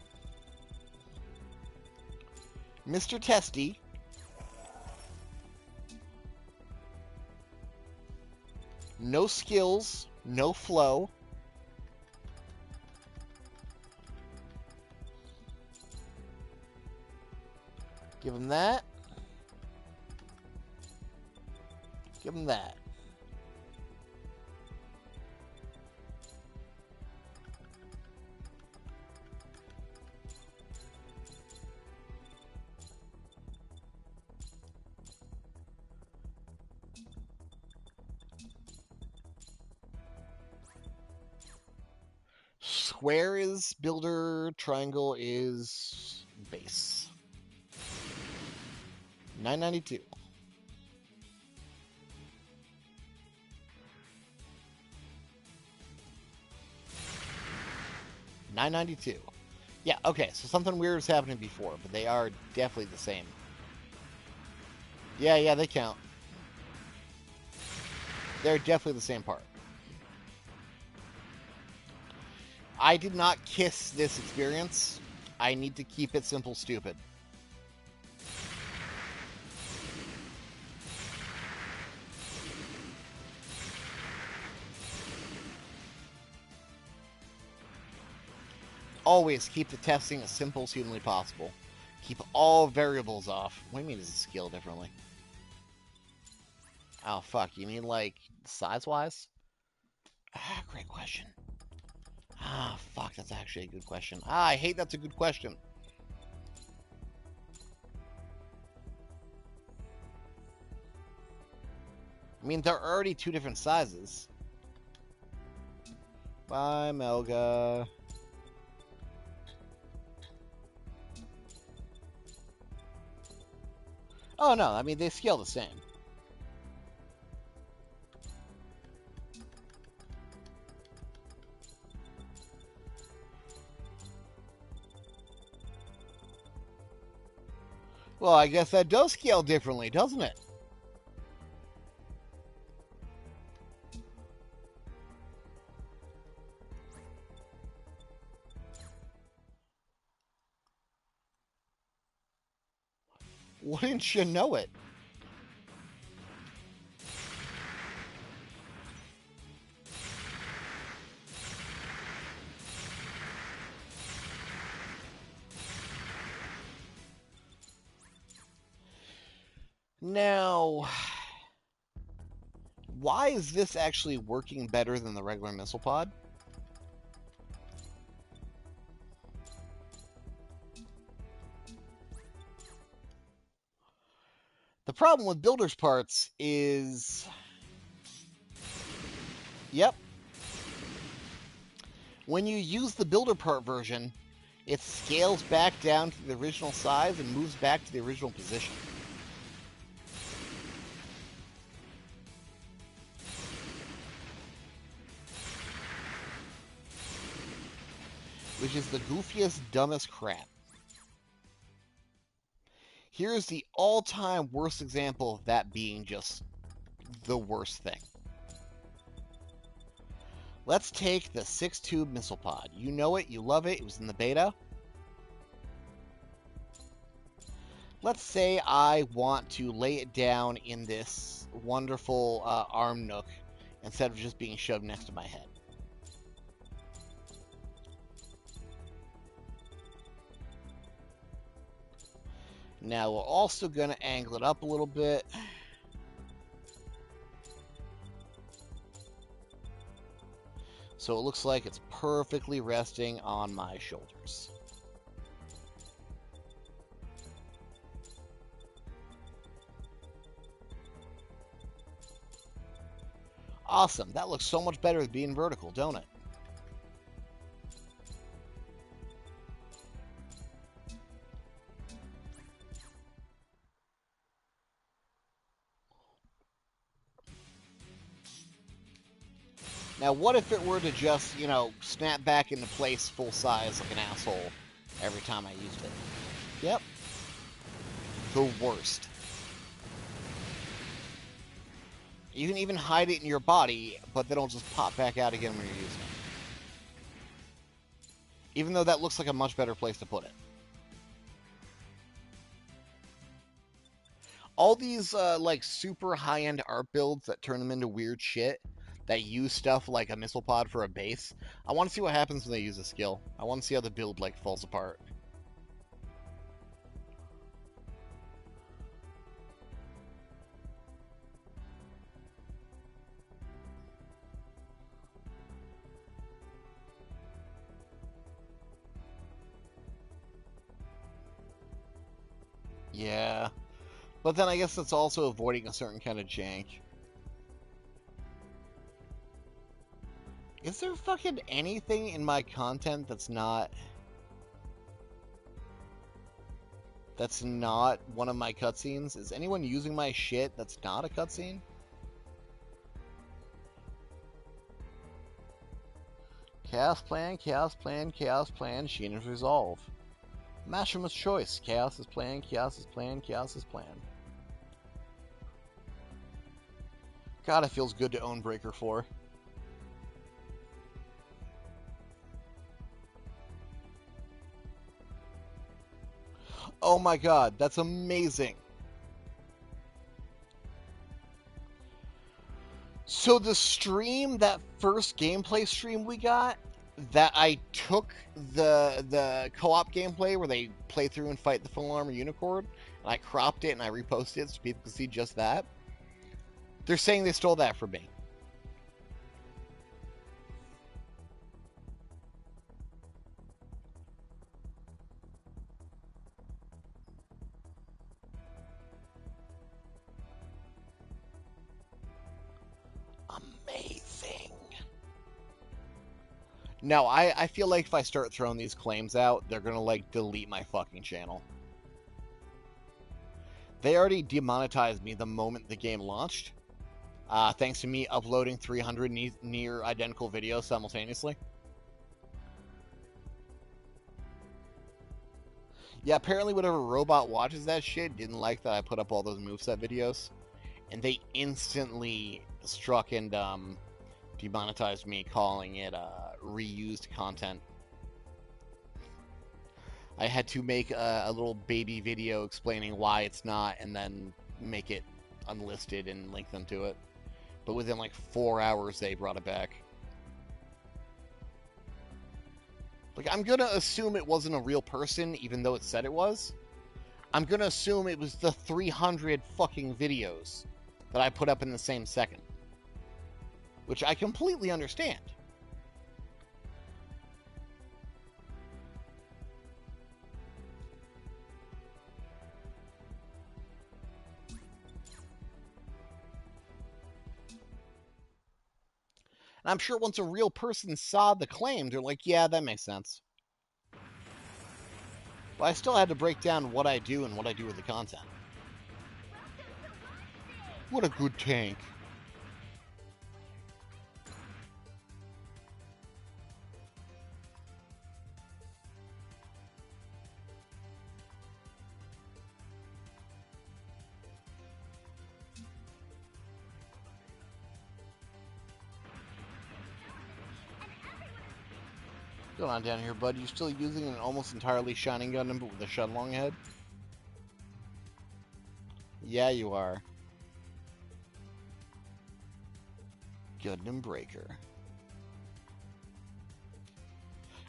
Mr. Testy. No skills, no flow. Give him that. Give him that. Square is builder, triangle is base. 992. $9.92. Yeah, okay, so something weird was happening before, but they are definitely the same. Yeah, they count. They're definitely the same part. I did not kiss this experience. I need to keep it simple, stupid. Always keep the testing as simple as humanly possible. Keep all variables off. What do you mean does it scale differently? Oh, fuck. You mean, like, size-wise? Ah, great question. Ah, fuck, that's actually a good question. Ah, I hate that's a good question. I mean, they're already two different sizes. Bye, Melga. Oh, no, I mean, they scale the same. Well, I guess that does scale differently, doesn't it? Wouldn't you know it? Now, why is this actually working better than the regular missile pod? The problem with builder's parts is... Yep. When you use the builder part version, it scales back down to the original size and moves back to the original position. Which is the goofiest, dumbest crap. Here's the all-time worst example of that being just the worst thing. Let's take the 6-tube missile pod. You know it, you love it, it was in the beta. Let's say I want to lay it down in this wonderful arm nook instead of just being shoved next to my head. Now we're also going to angle it up a little bit. So it looks like it's perfectly resting on my shoulders. Awesome. That looks so much better than being vertical, don't it? Now, what if it were to just, you know, snap back into place full size like an asshole every time I used it? Yep. The worst. You can even hide it in your body, but then it'll just pop back out again when you're using it. Even though that looks like a much better place to put it. All these, like, super high-end art builds that turn them into weird shit, that use stuff like a missile pod for a base, I want to see what happens when they use a skill. I want to see how the build, like, falls apart. Yeah. But then I guess that's also avoiding a certain kind of jank. Is there fucking anything in my content that's not one of my cutscenes? Is anyone using my shit that's not a cutscene? Chaos plan, chaos plan, chaos plan, Sheena's resolve. Mashima's choice. Chaos is plan, chaos is plan, chaos is plan. God, it feels good to own Breaker 4. Oh my god, that's amazing. So the stream, that first gameplay stream we got, that I took the co-op gameplay where they play through and fight the full armor unicorn, and I cropped it and I reposted it so people can see just that. They're saying they stole that from me. Amazing. No, I feel like if I start throwing these claims out, they're gonna like delete my fucking channel. They already demonetized me the moment the game launched, thanks to me uploading 300 near identical videos simultaneously. Yeah, apparently whatever robot watches that shit didn't like that I put up all those moveset videos, and they instantly struck and demonetized me, calling it reused content. I had to make a little baby video explaining why it's not, and then make it unlisted and link them to it. But within like 4 hours, they brought it back. Like, I'm gonna assume it wasn't a real person, even though it said it was. I'm gonna assume it was the 300 fucking videos that I put up in the same second. Which I completely understand. And I'm sure once a real person saw the claim, they're like, yeah, that makes sense. But I still had to break down what I do and what I do with the content. What a good tank. What's going on down here, bud? You still using an almost entirely shining Gundam, but with a Shenlong head? Yeah, you are. Gundam Breaker.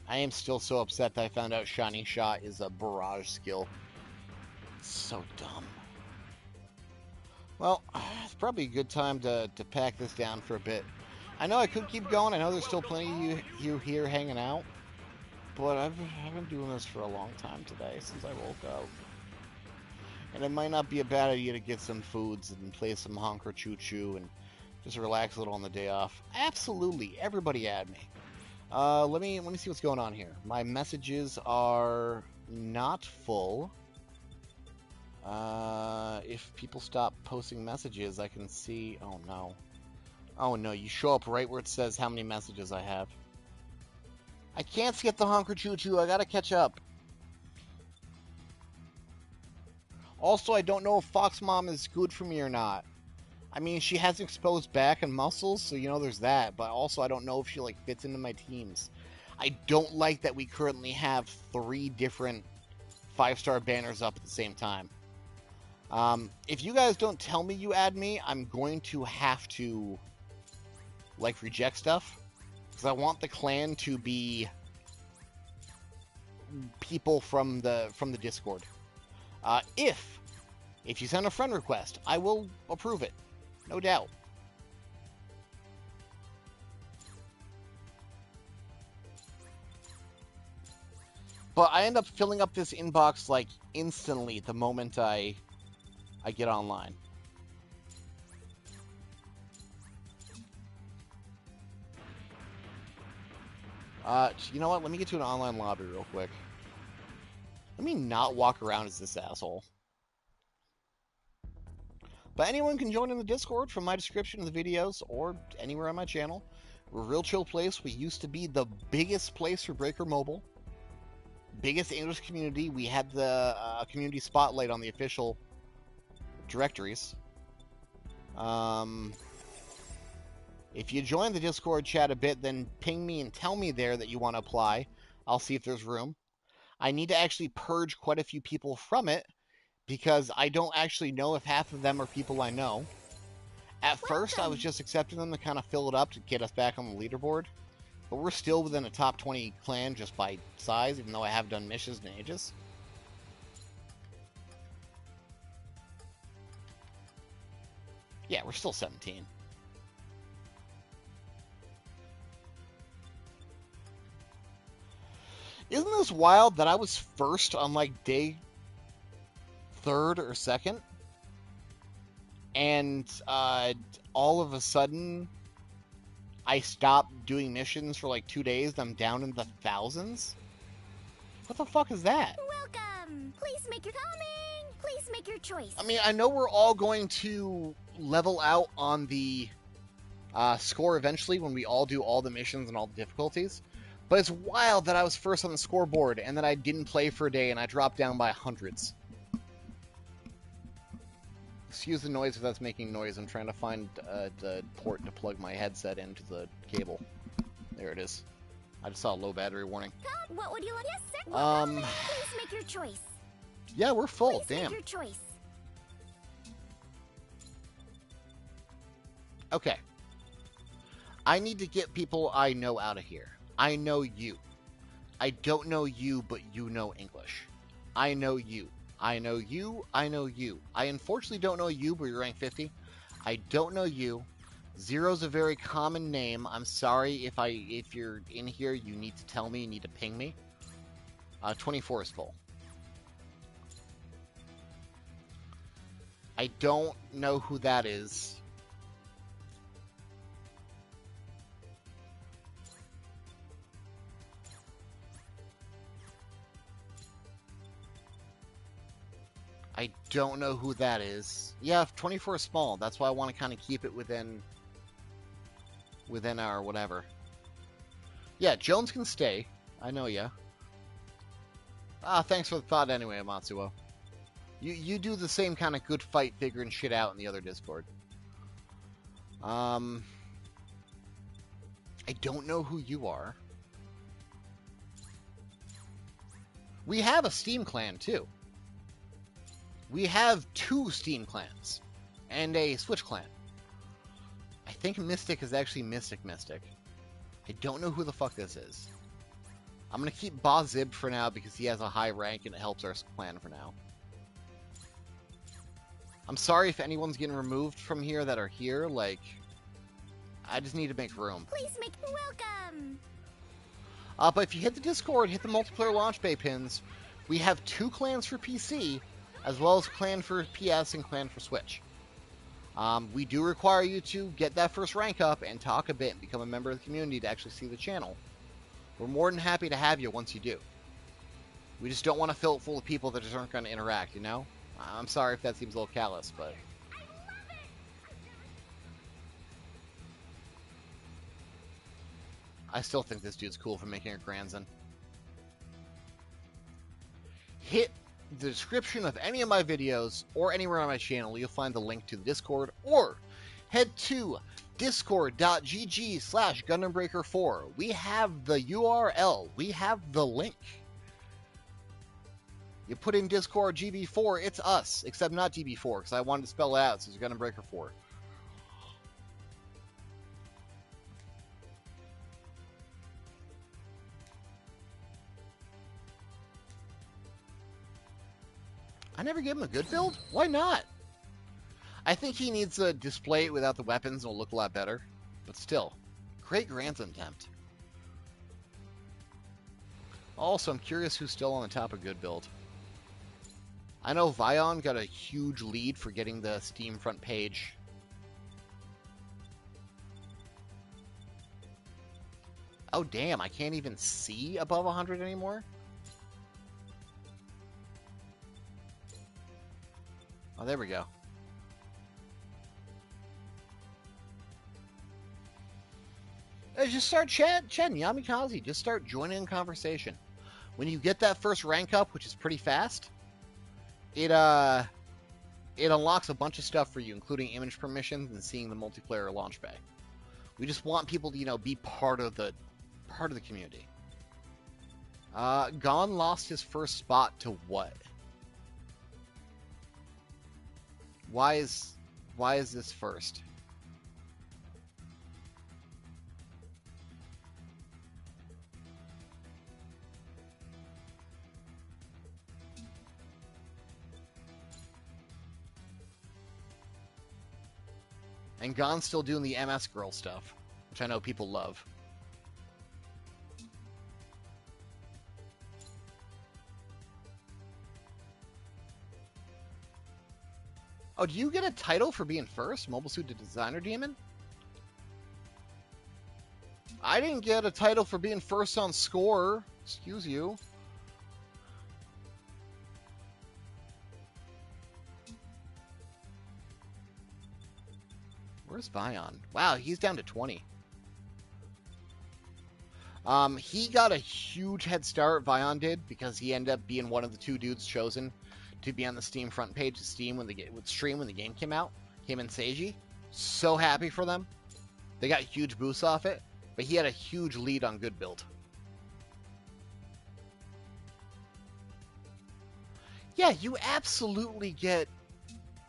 I am still so upset that I found out Shining Shot is a barrage skill. It's so dumb. Well, it's probably a good time to pack this down for a bit. I know I could keep going. I know there's still plenty of you here hanging out. But I've been doing this for a long time today, since I woke up. And it might not be a bad idea to get some foods and play some Honker Choo Choo and just relax a little on the day off. Absolutely, everybody add me. Let me see what's going on here. My messages are not full. If people stop posting messages, I can see. Oh no. Oh no, you show up right where it says how many messages I have. I can't skip the Honker Choo Choo. I gotta catch up. Also, I don't know if Fox Mom is good for me or not. I mean, she has exposed back and muscles, so you know there's that. But also, I don't know if she like fits into my teams. I don't like that we currently have 3 different 5-star banners up at the same time. If you guys don't tell me you add me, I'm going to have to like reject stuff. Because I want the clan to be people from the Discord. If you send a friend request, I will approve it, no doubt. But I end up filling up this inbox like instantly the moment I get online. You know what? Let me get to an online lobby real quick. Let me not walk around as this asshole. But anyone can join in the Discord from my description of the videos or anywhere on my channel. We're a real chill place. We used to be the biggest place for Breaker Mobile. Biggest English community. We had the community spotlight on the official directories. If you join the Discord chat a bit, then ping me and tell me there that you want to apply. I'll see if there's room. I need to actually purge quite a few people from it because I don't actually know if half of them are people I know. At first, I was just accepting them to kind of fill it up to get us back on the leaderboard. But we're still within a top 20 clan just by size, even though I have done missions in ages. Yeah, we're still 17. Isn't this wild that I was first on like day 3rd or 2nd? And all of a sudden, I stopped doing missions for like 2 days, and I'm down in the thousands? What the fuck is that? Welcome! Please make your coming! Please make your choice. I mean, I know we're all going to level out on the score eventually when we all do all the missions and all the difficulties. But it's wild that I was first on the scoreboard and that I didn't play for a day and I dropped down by hundreds. Excuse the noise if that's making noise. I'm trying to find the port to plug my headset into the cable. There it is. I just saw a low battery warning. What would you like? Yes, sir. Please make your choice. Yeah, we're full. Please Damn. make your choice. Okay. I need to get people I know out of here. I know you. I don't know you, but you know English. I know you. I know you. I know you. I unfortunately don't know you, but you're rank 50. I don't know you. Zero's a very common name. I'm sorry if you're in here, you need to tell me, you need to ping me. 24 is full. I don't know who that is. I don't know who that is. Yeah, 24 is small. That's why I want to kind of keep it within our whatever. Yeah, Jones can stay. I know ya. Thanks for the thought anyway, Amatsuo. You do the same kind of good fight figuring shit out in the other Discord. I don't know who you are. We have a Steam clan, too. We have 2 Steam clans. And a Switch clan. I think Mystic is actually Mystic. I don't know who the fuck this is. I'm going to keep Bazib for now because he has a high rank and it helps our clan for now. I'm sorry if anyone's getting removed from here that are here. Like, I just need to make room. Please make welcome. But if you hit the Discord, hit the multiplayer launch bay pins, we have 2 clans for PC, as well as clan for PS and clan for Switch. We do require you to get that first rank up and talk a bit and become a member of the community to actually see the channel. We're more than happy to have you once you do. We just don't want to fill it full of people that just aren't going to interact, you know? I'm sorry if that seems a little callous, but... I still think this dude's cool for making a Granzon. Hit the description of any of my videos or anywhere on my channel, you'll find the link to the Discord, or head to discord.gg/GundamBreaker4. We have the URL. We have the link. You put in Discord GB4, it's us, except not GB4, because I wanted to spell it out, so it's Gundam Breaker 4. I never gave him a good build? Why not? I think he needs to display it without the weapons and it'll look a lot better. But still, great Granzon attempt. Also, I'm curious who's still on the top of good build. I know Vion got a huge lead for getting the Steam front page. Oh damn, I can't even see above 100 anymore? Oh, there we go. Just start chatting, Yamikaze. Just start joining in conversation. When you get that first rank up, which is pretty fast, it unlocks a bunch of stuff for you, including image permissions and seeing the multiplayer launch bay. We just want people to, you know, be part of the community. Gon lost his first spot to what? Why is this first? And Gon's still doing the MS girl stuff, which I know people love. Oh, do you get a title for being first? Mobile Suit Designer Demon? I didn't get a title for being first on score. Excuse you. Where's Vion? Wow, he's down to 20. He got a huge head start, Vion did, because he ended up being one of the 2 dudes chosen to be on the Steam front page of Steam when the game came out. Him and Seiji. So happy for them. They got huge boosts off it, but he had a huge lead on Good Build. Yeah, you absolutely get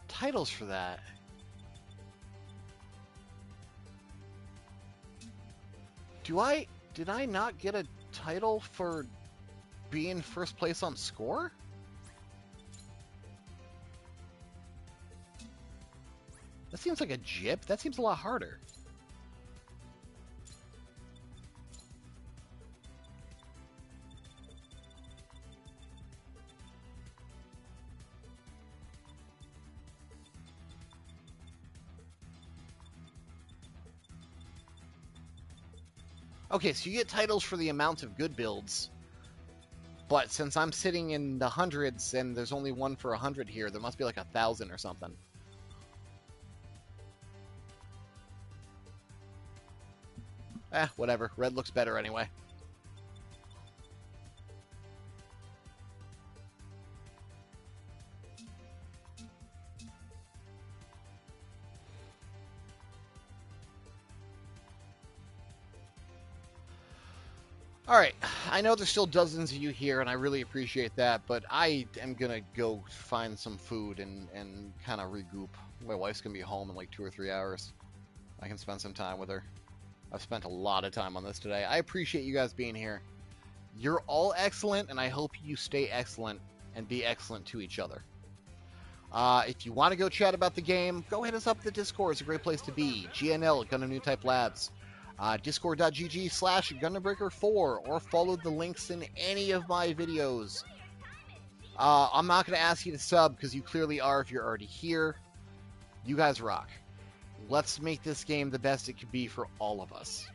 titles for that. Did I not get a title for being first place on score? That seems like a jip. That seems a lot harder. Okay, so you get titles for the amount of good builds, but since I'm sitting in the hundreds and there's only one for 100 here, there must be like 1,000 or something. Whatever. Red looks better anyway. Alright, I know there's still dozens of you here, and I really appreciate that, but I am gonna go find some food and kind of regroup. My wife's gonna be home in like 2 or 3 hours. I can spend some time with her. I've spent a lot of time on this today. I appreciate you guys being here. You're all excellent, and I hope you stay excellent and be excellent to each other. If you want to go chat about the game, go hit us up at the Discord. It's a great place to be. GNL, Gundam New Type Labs. Discord.gg/GundamBreaker4, or follow the links in any of my videos. I'm not going to ask you to sub, because you clearly are if you're already here. You guys rock. Let's make this game the best it could be for all of us.